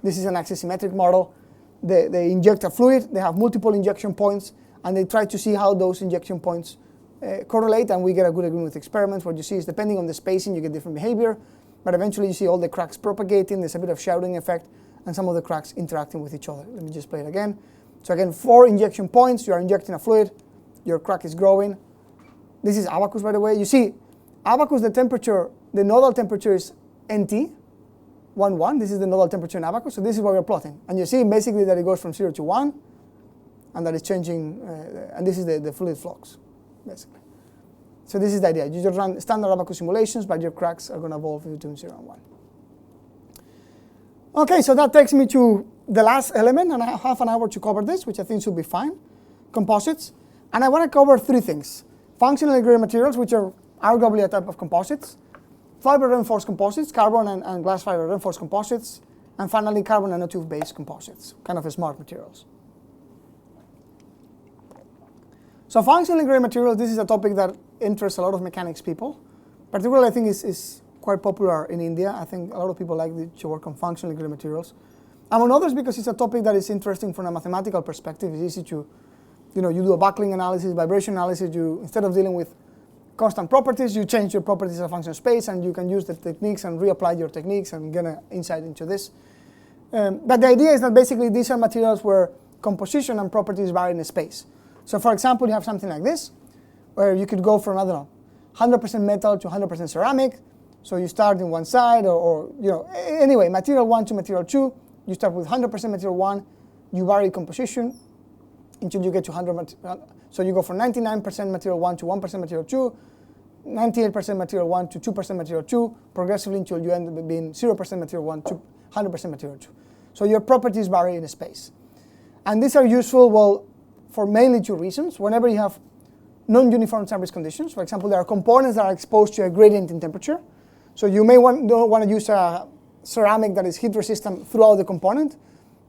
Speaker 2: This is an axisymmetric model. They inject a fluid. They have multiple injection points, and they try to see how those injection points correlate, and we get a good agreement with experiments. What you see is depending on the spacing, you get different behavior. But eventually you see all the cracks propagating, there's a bit of shouting effect, and some of the cracks interacting with each other. Let me just play it again. So again, 4 injection points, you are injecting a fluid, your crack is growing. This is abacus, by the way. You see, abacus, the temperature, the nodal temperature is NT, 1, this is the nodal temperature in abacus, so this is what we're plotting. And you see basically that it goes from 0 to 1, and that is changing, and this is the fluid flux, basically. So this is the idea. You just run standard abacus simulations, but your cracks are going to evolve between 0 and 1. Okay, so that takes me to the last element, and I have half an hour to cover this, which I think should be fine. Composites. And I want to cover 3 things. Functionally gray materials, which are arguably a type of composites. Fiber reinforced composites, carbon and glass fiber reinforced composites. And finally, carbon nanotube-based composites, kind of smart materials. So functionally gray materials, this is a topic that interests a lot of mechanics people. Particularly, I think is quite popular in India. I think a lot of people like to work on functionally gray materials. Among others, because it's a topic that is interesting from a mathematical perspective. It's easy to, you do a buckling analysis, vibration analysis. Instead of dealing with constant properties, you change your properties of function space, and you can use the techniques and reapply your techniques and get an insight into this. But the idea is that basically these are materials where composition and properties vary in space. So for example, you have something like this, where you could go from, 100% metal to 100% ceramic. So you start in one side, or anyway, material 1 to material 2. You start with 100% material 1, you vary composition, until you get to 100. So you go from 99% material 1 to 1% material 2, 98% material 1 to 2% material 2, progressively until you end up being 0% material 1 to 100% material 2. So your properties vary in space. And these are useful, well, for mainly two reasons. Whenever you have non-uniform surface conditions, for example, there are components that are exposed to a gradient in temperature. So you may don't want to use a ceramic that is heat resistant throughout the component.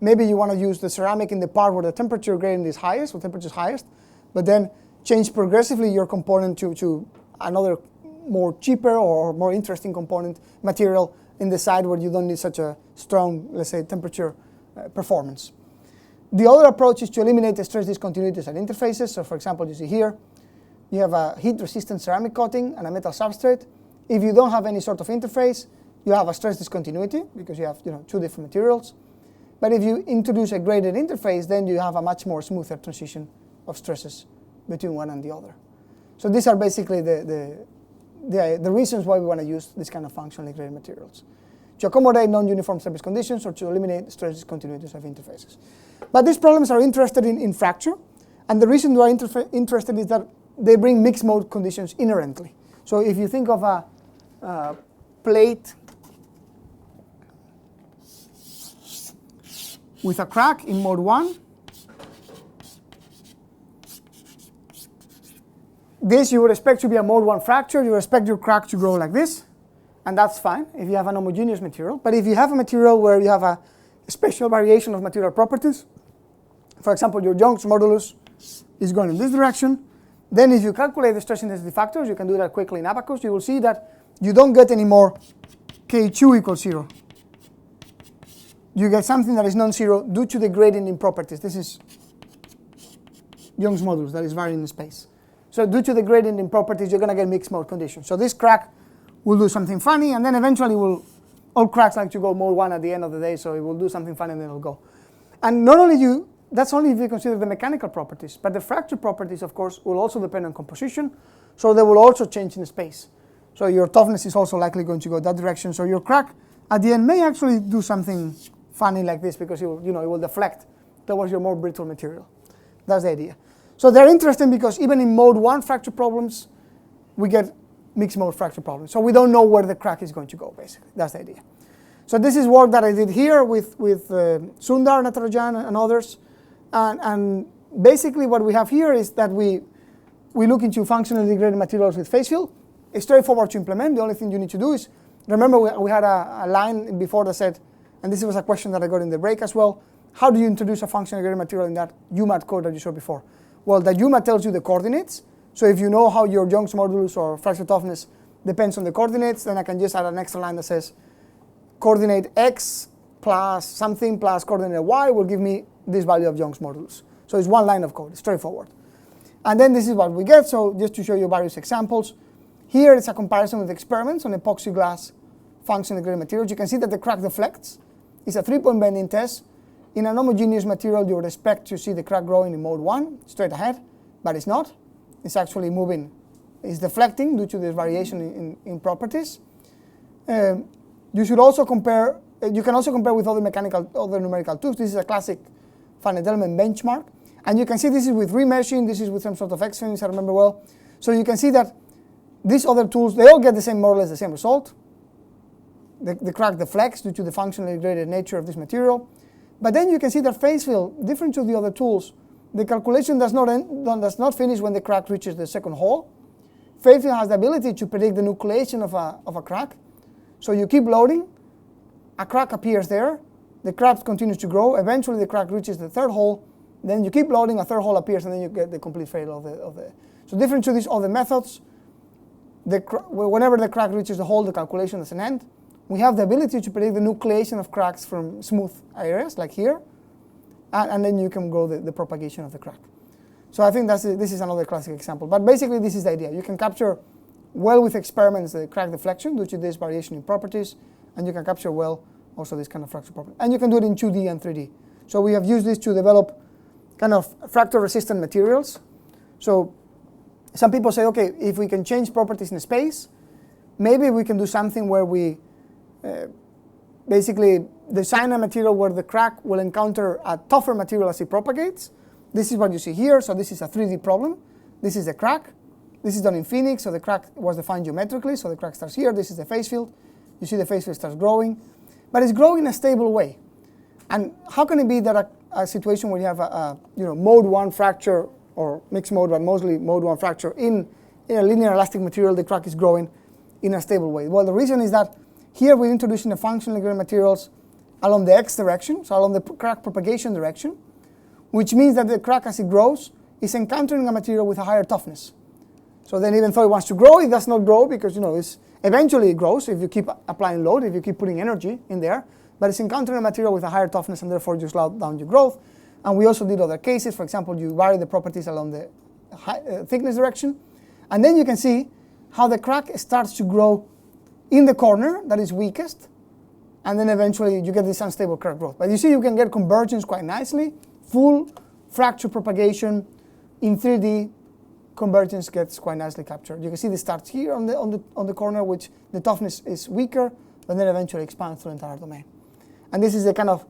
Speaker 2: Maybe you want to use the ceramic in the part where the temperature gradient is highest, or temperature is highest, but then change progressively your component to another more cheaper or more interesting component material in the side where you don't need such a strong, let's say, temperature performance. The other approach is to eliminate the stress discontinuities at interfaces. So for example, you see here, you have a heat-resistant ceramic coating and a metal substrate. If you don't have any sort of interface, you have a stress discontinuity because you have two different materials. But if you introduce a graded interface, then you have a much more smoother transition of stresses between one and the other. So these are basically the reasons why we want to use this kind of functionally graded materials, to accommodate non-uniform surface conditions or to eliminate stress discontinuities of interfaces. But these problems are interested in fracture, and the reason they are interested is that they bring mixed mode conditions inherently. So if you think of a plate with a crack in mode 1, this you would expect to be a mode 1 fracture. You would expect your crack to grow like this, and that's fine if you have an homogeneous material. But if you have a material where you have a special variation of material properties, for example, your Young's modulus is going in this direction, then if you calculate the stress intensity factors, you can do that quickly in Abacus, you will see that you don't get any more K2 equals 0. You get something that is non-zero due to the gradient in properties. This is Young's modulus that is varying in space. So due to the gradient in properties, you're going to get mixed mode conditions. So this crack will do something funny, and then eventually all cracks like to go mode 1 at the end of the day, so it will do something funny and then it'll go. And not only that's only if you consider the mechanical properties, but the fracture properties, of course, will also depend on composition, so they will also change in space. So your toughness is also likely going to go that direction. So your crack at the end may actually do something funny like this because it will deflect towards your more brittle material. That's the idea. So they're interesting because even in mode 1 fracture problems, we get mixed mode fracture problems. So we don't know where the crack is going to go, basically. That's the idea. So this is work that I did here with Sundar, Natarajan, and others. And basically what we have here is that we look into functionally degraded materials with phase field. It's straightforward to implement. The only thing you need to do is, remember we had a line before that said, and this was a question that I got in the break as well, how do you introduce a functionally degraded material in that UMAT code that you showed before? Well, the UMAT tells you the coordinates. So if you know how your Young's modulus or fracture toughness depends on the coordinates, then I can just add an extra line that says coordinate x plus something plus coordinate y will give me this value of Young's modulus. So it's one line of code, it's straightforward. And then this is what we get. So just to show you various examples, here it's a comparison with experiments on epoxy glass functionally degraded materials. You can see that the crack deflects. It's a 3-point bending test. In an homogeneous material, you would expect to see the crack growing in mode 1, straight ahead, but it's not. It's actually moving, it's deflecting due to this variation in properties. You should also compare, you can also compare with other numerical tools. This is a classic finite element benchmark. And you can see this is with remeshing, this is with some sort of X-fins, I remember well. So you can see that these other tools, they all get the same, more or less the same result. The crack deflects due to the functionally degraded nature of this material. But then you can see that phase field, different to the other tools, the calculation does not finish when the crack reaches the second hole. Phase field has the ability to predict the nucleation of a crack. So you keep loading, a crack appears there, the crack continues to grow, eventually the crack reaches the third hole, then you keep loading, a third hole appears, and then you get the complete failure of the. So different to these other methods, whenever the crack reaches the hole, the calculation is an end. We have the ability to predict the nucleation of cracks from smooth areas, like here, and then you can grow the propagation of the crack. So I think this is another classic example. But basically, this is the idea. You can capture well with experiments the crack deflection due to this variation in properties, and you can capture well also this kind of fracture property. And you can do it in 2D and 3D. So we have used this to develop kind of fracture-resistant materials. So some people say, okay, if we can change properties in space, maybe we can do something where we basically design a material where the crack will encounter a tougher material as it propagates, this is what you see here. So this is a 3D problem. This is the crack. This is done in Phoenix, so the crack was defined geometrically. So the crack starts here. This is the phase field. You see the phase field starts growing, but it's growing in a stable way. And how can it be that a situation where you have a mode 1 fracture or mixed mode, but mostly mode 1 fracture in a linear elastic material, the crack is growing in a stable way? Well, the reason is that here we're introducing the functionally graded materials along the x direction, so along the crack propagation direction, which means that the crack as it grows is encountering a material with a higher toughness. So then even though it wants to grow, it does not grow because eventually it grows if you keep applying load, if you keep putting energy in there, but it's encountering a material with a higher toughness and therefore you slow down your growth. And we also did other cases. For example, you vary the properties along the thickness direction, and then you can see how the crack starts to grow in the corner that is weakest, and then eventually you get this unstable crack growth. But you see you can get convergence quite nicely, full fracture propagation in 3D. Convergence gets quite nicely captured. You can see this starts here on the corner, which the toughness is weaker, but then eventually expands through the entire domain. And this is the kind of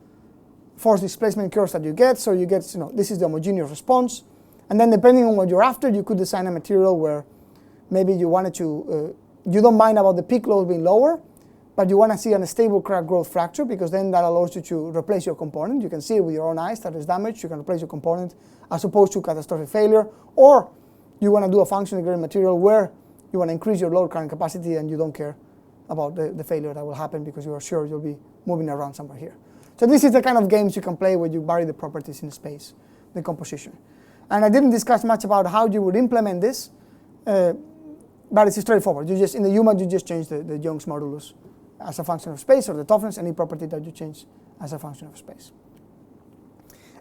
Speaker 2: force displacement curves that you get. So you get, this is the homogeneous response. And then depending on what you're after, you could design a material where maybe you wanted to, you don't mind about the peak load being lower, but you want to see a stable crack growth fracture because then that allows you to replace your component. You can see it with your own eyes that is damaged. You can replace your component as opposed to catastrophic failure. Or you want to do a functionally graded material where you want to increase your load carrying capacity and you don't care about the failure that will happen because you are sure you'll be moving around somewhere here. So this is the kind of games you can play where you vary the properties in space, the composition. And I didn't discuss much about how you would implement this, but it's straightforward. You just, in the UMAT, you just change the Young's modulus as a function of space, or the toughness, any property that you change as a function of space.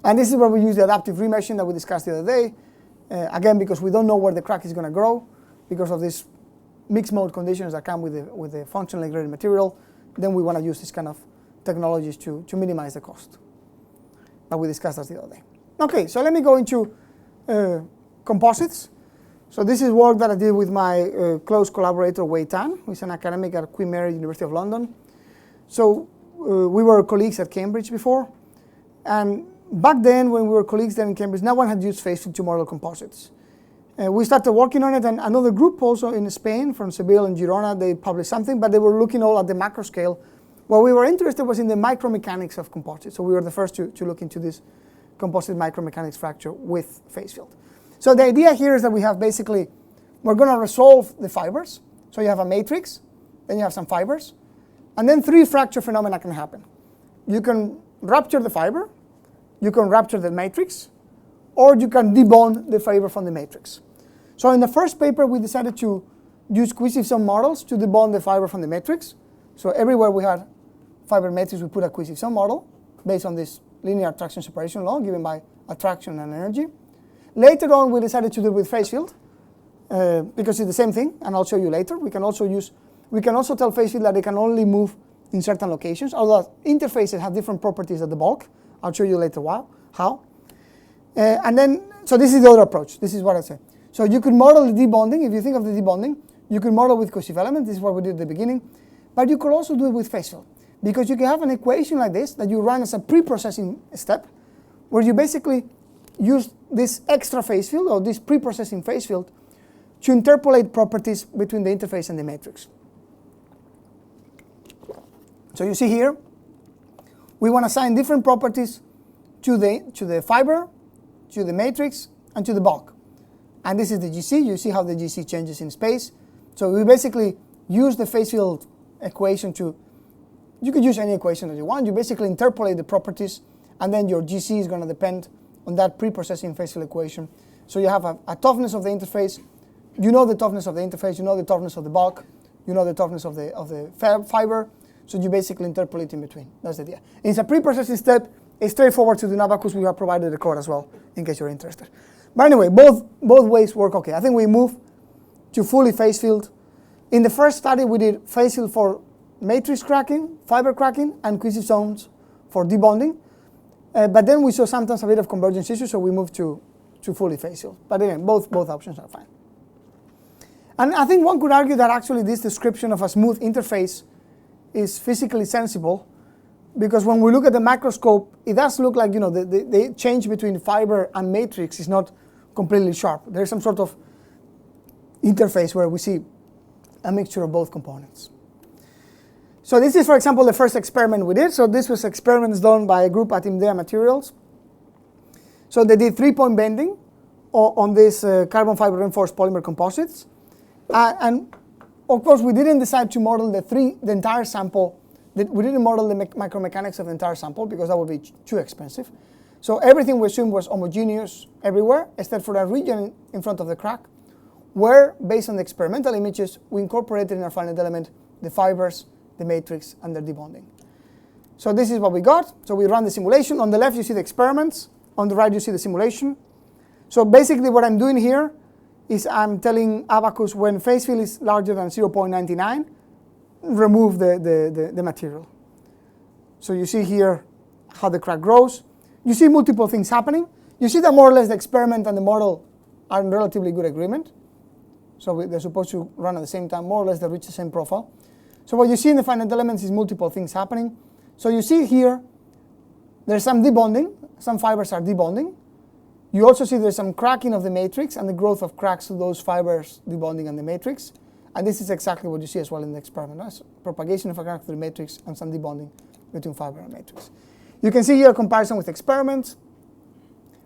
Speaker 2: And this is where we use the adaptive remeshing that we discussed the other day. Again, because we don't know where the crack is going to grow, because of these mixed mode conditions that come with the functionally graded material, then we want to use this kind of technologies to minimize the cost. But we discussed that the other day. Okay, so let me go into composites. So this is work that I did with my close collaborator, Wei Tan, who is an academic at Queen Mary, University of London. So we were colleagues at Cambridge before, and back then, when we were colleagues there in Cambridge, no one had used phase field to model composites. We started working on it, and another group also in Spain, from Seville and Girona, they published something, but they were looking all at the macro scale. What we were interested was in the micromechanics of composites. So we were the first to look into this composite micromechanics fracture with phase field. So the idea here is that we have basically, we're going to resolve the fibers. So you have a matrix, then you have some fibers, and then 3 fracture phenomena can happen. You can rupture the fiber, you can rupture the matrix, or you can debond the fiber from the matrix. So in the first paper, we decided to use cohesive sum models to debond the fiber from the matrix. So everywhere we had fiber matrix, we put a cohesive sum model based on this linear attraction separation law given by attraction and energy. Later on, we decided to do it with phase field because it's the same thing, and I'll show you later. We can also tell phase field that they can only move in certain locations, although interfaces have different properties at the bulk. I'll show you later how. And then, so this is the other approach. This is what I say. So you could model the debonding. If you think of the debonding, you could model with cohesive elements. This is what we did at the beginning. But you could also do it with phase field, because you can have an equation like this that you run as a pre-processing step, where you basically use this extra phase field or this pre-processing phase field to interpolate properties between the interface and the matrix. So you see here, we want to assign different properties to the fiber, to the matrix, and to the bulk. And this is the GC. You see how the GC changes in space. So we basically use the phase field equation to, you could use any equation that you want. You basically interpolate the properties, and then your GC is going to depend on that pre-processing phase field equation. So you have a toughness of the interface. You know the toughness of the interface. You know the toughness of the bulk. You know the toughness of the fiber. So you basically interpolate in between. That's the idea. It's a pre-processing step. It's straightforward to do now because we have provided the code as well, in case you're interested. But anyway, both ways work okay. I think we move to fully phase field. In the first study, we did phase field for matrix cracking, fiber cracking, and cohesive zones for debonding. But then we saw sometimes a bit of convergence issues, so we moved to fully phase field. But again, both options are fine. And I think one could argue that actually this description of a smooth interface is physically sensible, because when we look at the microscope, it does look like, the change between fiber and matrix is not completely sharp. There's some sort of interface where we see a mixture of both components. So this is, for example, the first experiment we did. So this was experiments done by a group at Imdea Materials. So they did 3-point bending on these carbon fiber reinforced polymer composites. And of course, we didn't decide to model the entire sample. We didn't model the micromechanics of the entire sample because that would be too expensive. So everything we assumed was homogeneous everywhere, except for a region in front of the crack, where, based on the experimental images, we incorporated in our finite element the fibers, the matrix, and their debonding. So this is what we got. So we run the simulation. On the left, you see the experiments. On the right, you see the simulation. So basically, what I'm doing here is I'm telling Abacus when phase field is larger than 0.99, remove the material. So you see here how the crack grows. You see multiple things happening. You see that more or less the experiment and the model are in relatively good agreement. So they're supposed to run at the same time, more or less they reach the same profile. So what you see in the finite elements is multiple things happening. So you see here, there's some debonding. Some fibers are debonding. You also see there's some cracking of the matrix and the growth of cracks to those fibers debonding on the matrix. And this is exactly what you see as well in the experiment. Right? Propagation of a crack through the matrix and some debonding between fiber and matrix. You can see here a comparison with experiments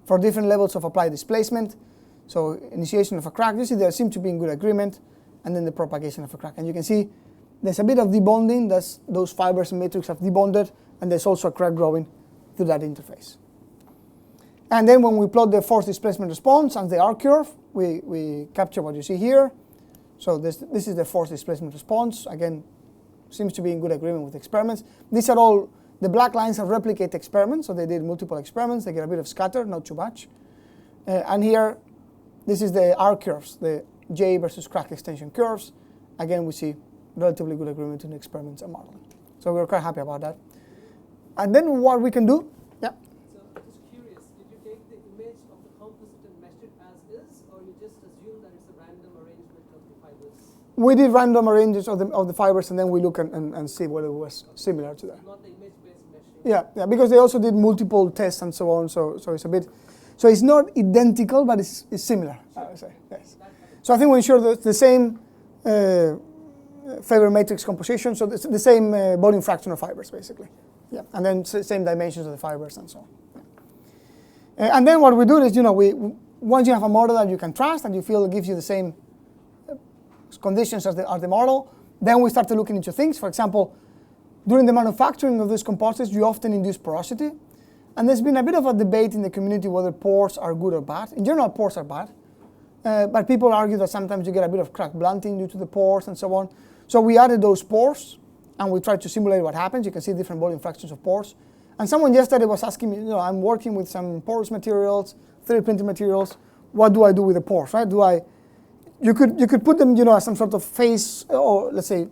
Speaker 2: for different levels of applied displacement. So initiation of a crack, you see there seems to be in good agreement, and then the propagation of a crack. And you can see there's a bit of debonding, those fibers and matrix have debonded, and there's also a crack growing through that interface. And then when we plot the force displacement response and the R curve, we capture what you see here. So this is the force displacement response. Again, seems to be in good agreement with experiments. These are all, the black lines are replicate experiments, so they did multiple experiments. They get a bit of scatter, not too much. And here, this is the R curves, the J versus crack extension curves. Again, we see relatively good agreement in experiments and modeling. So we're quite happy about that. And then what we can do, yeah.
Speaker 3: So I'm just curious, did you take the image of the composite and mesh it as is, or you just assume that it's a random arrangement of the fibers?
Speaker 2: We did random arrangements of the fibers, and then we look and see whether it was similar to that.
Speaker 3: Not the image-based meshing?
Speaker 2: Yeah, because they also did multiple tests and so on, so it's a bit, so it's not identical, but it's similar, I would say, yes. So I think we ensure the same fiber matrix composition, so the same volume fraction of fibers, basically. Yeah, and then same dimensions of the fibers and so on. Yeah. And then what we do is, once you have a model that you can trust and you feel it gives you the same conditions as the model, then we start to looking into things. For example, during the manufacturing of these composites, you often induce porosity. And there's been a bit of a debate in the community whether pores are good or bad. In general, pores are bad. But people argue that sometimes you get a bit of crack blunting due to the pores and so on. So we added those pores, and we tried to simulate what happens. You can see different volume fractions of pores. And someone yesterday was asking me, I'm working with some porous materials, 3D printed materials. What do I do with the pores, right? You could put them, as some sort of phase, or let's say,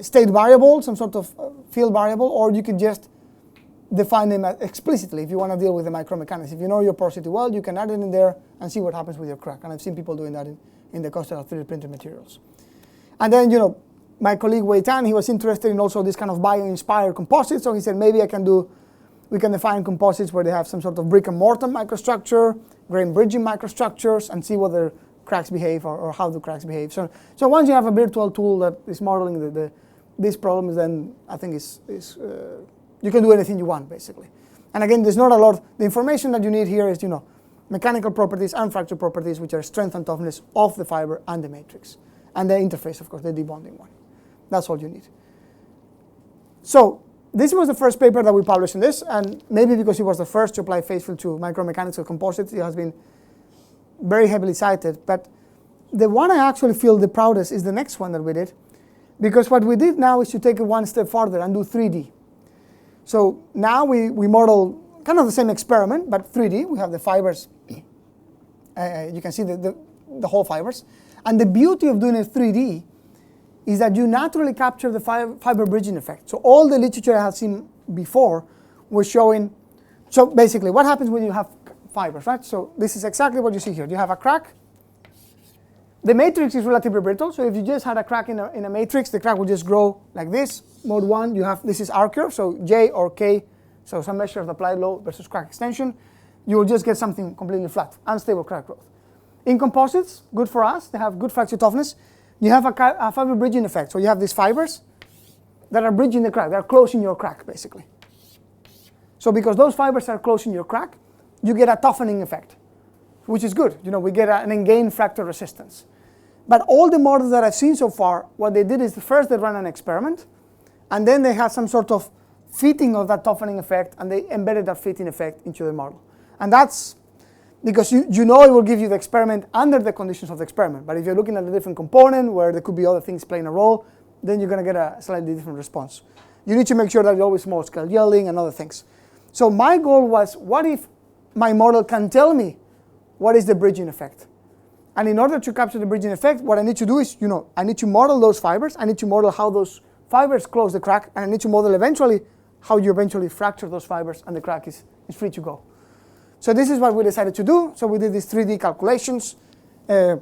Speaker 2: state variable, some sort of field variable, or you could just define them explicitly if you want to deal with the micromechanics. If you know your porosity well, you can add it in there and see what happens with your crack. And I've seen people doing that in the context of 3D printed materials. And then, my colleague Wei Tan, he was interested in also this kind of bio-inspired composites. So he said, maybe we can define composites where they have some sort of brick and mortar microstructure, grain bridging microstructures, and see whether cracks behave or how do cracks behave. So once you have a virtual tool that is modeling these problems, then I think you can do anything you want, basically. And again, there's not a lot. The information that you need here is, mechanical properties and fracture properties, which are strength and toughness of the fiber and the matrix. And the interface, of course, the debonding one. That's all you need. So this was the first paper that we published in this, and maybe because it was the first to apply phase field to micromechanical composites, it has been very heavily cited. But the one I actually feel the proudest is the next one that we did, because what we did now is to take it one step further and do 3D. So now we model kind of the same experiment, but 3D. We have the fibers. You can see the whole fibers. And the beauty of doing it 3D is that you naturally capture the fiber bridging effect. So all the literature I have seen before was showing, so basically what happens when you have fibers, right? So this is exactly what you see here. You have a crack, The matrix is relatively brittle, so if you just had a crack in a matrix, the crack will just grow like this. Mode 1, you have, this is R curve, so J or K, so some measure of the applied load versus crack extension. You will just get something completely flat, unstable crack growth. In composites, good for us, they have good fracture toughness. You have a fiber bridging effect, so you have these fibers that are bridging the crack, they're closing your crack, basically. So because those fibers are closing your crack, you get a toughening effect, which is good. You know, we get an engained fracture resistance. But all the models that I've seen so far, what they did is first they ran an experiment, and then they had some sort of fitting of that toughening effect, and they embedded that fitting effect into the model. And that's because you know it will give you the experiment under the conditions of the experiment. But if you're looking at a different component where there could be other things playing a role, then you're going to get a slightly different response. You need to make sure that you always small scale yielding and other things. So my goal was, what if my model can tell me what is the bridging effect? And in order to capture the bridging effect, what I need to do is, I need to model those fibers. I need to model how those fibers close the crack, and I need to model eventually how you eventually fracture those fibers and the crack is free to go. So this is what we decided to do. So we did these 3D calculations where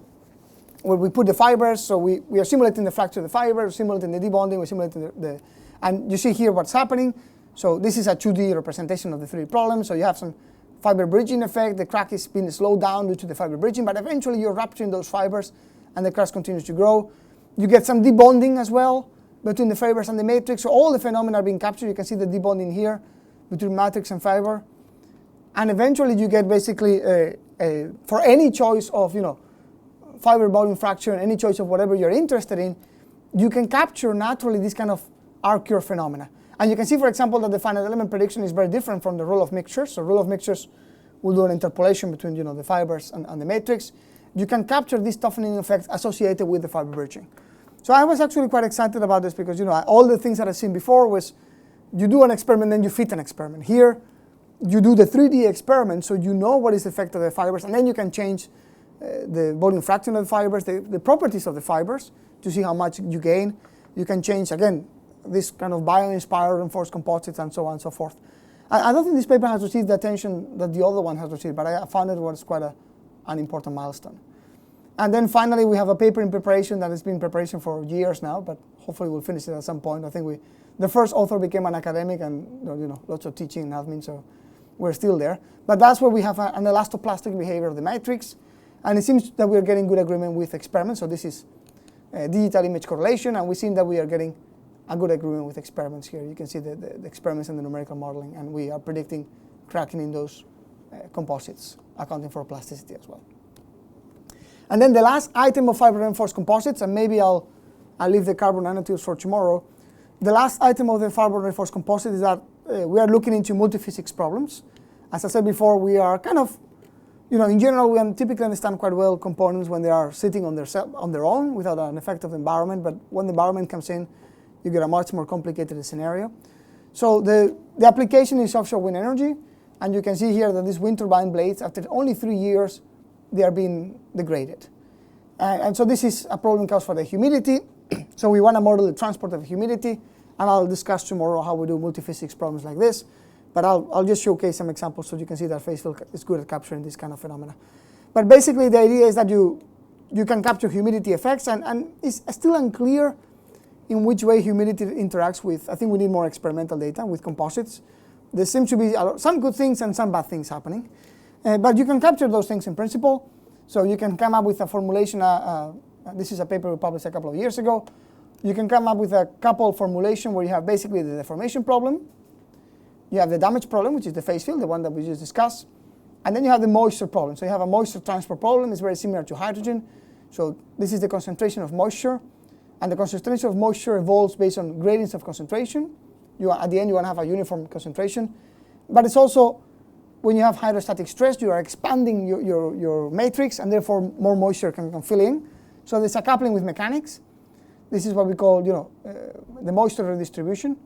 Speaker 2: we put the fibers. So we are simulating the fracture of the fiber, we're simulating the debonding, we're simulating and you see here what's happening. So this is a 2D representation of the 3D problem. So you have some fiber bridging effect, the crack is being slowed down due to the fiber bridging, but eventually you're rupturing those fibers and the crack continues to grow. You get some debonding as well between the fibers and the matrix. So all the phenomena are being captured. You can see the debonding here between matrix and fiber. And eventually you get basically, for any choice of fiber volume fracture and any choice of whatever you're interested in, you can capture naturally this kind of R-curve phenomena. And you can see, for example, that the finite element prediction is very different from the rule of mixtures. So rule of mixtures will do an interpolation between the fibers and the matrix. You can capture this toughening effect associated with the fiber bridging. So I was actually quite excited about this because all the things that I've seen before was you do an experiment, then you fit an experiment. Here, you do the 3D experiment, so you know what is the effect of the fibers, and then you can change the volume fraction of the fibers, the properties of the fibers to see how much you gain. You can change, again, this kind of bio-inspired reinforced composites and so on and so forth. I don't think this paper has received the attention that the other one has received, but I found it was quite an important milestone. And then finally, we have a paper in preparation that has been in preparation for years now, but hopefully we'll finish it at some point. I think the first author became an academic and lots of teaching and admin, so we're still there. But that's where we have an elastoplastic behavior of the matrix, and it seems that we're getting good agreement with experiments. So this is digital image correlation, and we've seen that we are getting a good agreement with experiments here. You can see the experiments and the numerical modeling, and we are predicting cracking in those composites, accounting for plasticity as well. And then the last item of fiber reinforced composites, and maybe I'll leave the carbon nanotubes for tomorrow. The last item of the fiber reinforced composite is that we are looking into multiphysics problems. As I said before, we are kind of, in general, we typically understand quite well components when they are sitting on their own without an effect of the environment, but when the environment comes in, you get a much more complicated scenario. So the application is offshore wind energy, and you can see here that these wind turbine blades, after only 3 years, they are being degraded. And so this is a problem caused for the humidity. So we want to model the transport of humidity, and I'll discuss tomorrow how we do multiphysics problems like this. But I'll just showcase some examples so you can see that phase field is good at capturing this kind of phenomena. But basically the idea is that you can capture humidity effects, and it's still unclear in which way humidity interacts with, I think we need more experimental data with composites. There seems to be some good things and some bad things happening. But you can capture those things in principle. So you can come up with a formulation, this is a paper we published a couple of years ago. You can come up with a couple formulation where you have basically the deformation problem. You have the damage problem, which is the phase field, the one that we just discussed. And then you have the moisture problem. So you have a moisture transport problem. It's very similar to hydrogen. So this is the concentration of moisture. And the concentration of moisture evolves based on gradients of concentration. At the end, you want to have a uniform concentration. But it's also, when you have hydrostatic stress, you are expanding your matrix, and therefore more moisture can fill in. So there's a coupling with mechanics. This is what we call, the moisture redistribution.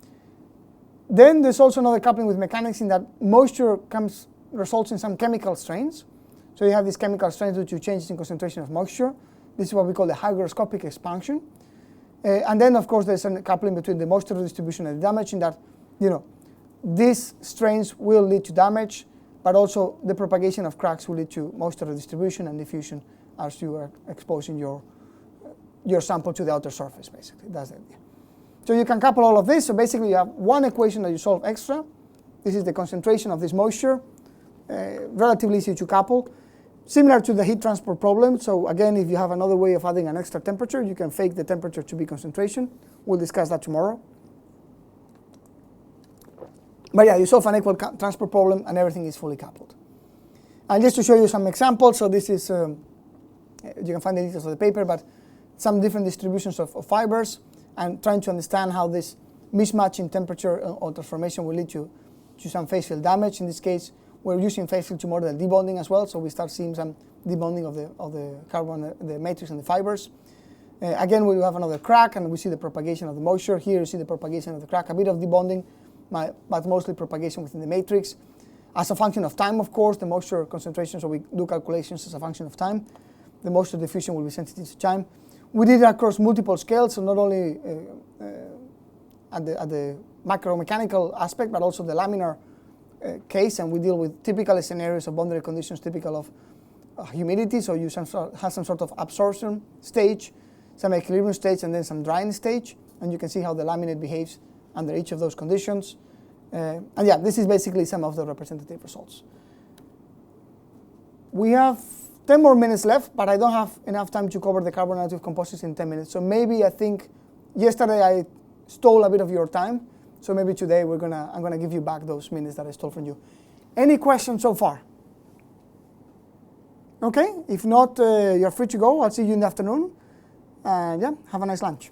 Speaker 2: Then there's also another coupling with mechanics in that moisture results in some chemical strains. So you have these chemical strains due to changes in concentration of moisture. This is what we call the hygroscopic expansion. And then, of course, there's a coupling between the moisture redistribution and the damage in that, these strains will lead to damage, but also the propagation of cracks will lead to moisture redistribution and diffusion as you are exposing your sample to the outer surface, basically. That's the idea. So you can couple all of this. So basically you have one equation that you solve extra. This is the concentration of this moisture, relatively easy to couple. Similar to the heat transport problem. So again, if you have another way of adding an extra temperature, you can fake the temperature to be concentration. We'll discuss that tomorrow. But yeah, you solve an equal transport problem and everything is fully coupled. And just to show you some examples, so this is, you can find the details of the paper, but some different distributions of fibers and trying to understand how this mismatch in temperature or transformation will lead to some phase field damage. In this case, we're using phase field to model debonding as well, so we start seeing some debonding of the carbon, the matrix and the fibers. Again, we have another crack and we see the propagation of the moisture. Here you see the propagation of the crack, a bit of debonding, but mostly propagation within the matrix. As a function of time, of course, the moisture concentration, so we do calculations as a function of time. The moisture diffusion will be sensitive to time. We did it across multiple scales, so not only at the macro-mechanical aspect, but also the laminar case, and we deal with typical scenarios of boundary conditions typical of humidity, so you have some sort of absorption stage, some equilibrium stage, and then some drying stage, and you can see how the laminate behaves under each of those conditions. And yeah, this is basically some of the representative results. We have 10 more minutes left, but I don't have enough time to cover the carbon nanotube composites in 10 minutes. So maybe I think yesterday I stole a bit of your time. So maybe today I'm gonna give you back those minutes that I stole from you. Any questions so far? Okay, if not, you're free to go. I'll see you in the afternoon. And yeah, have a nice lunch.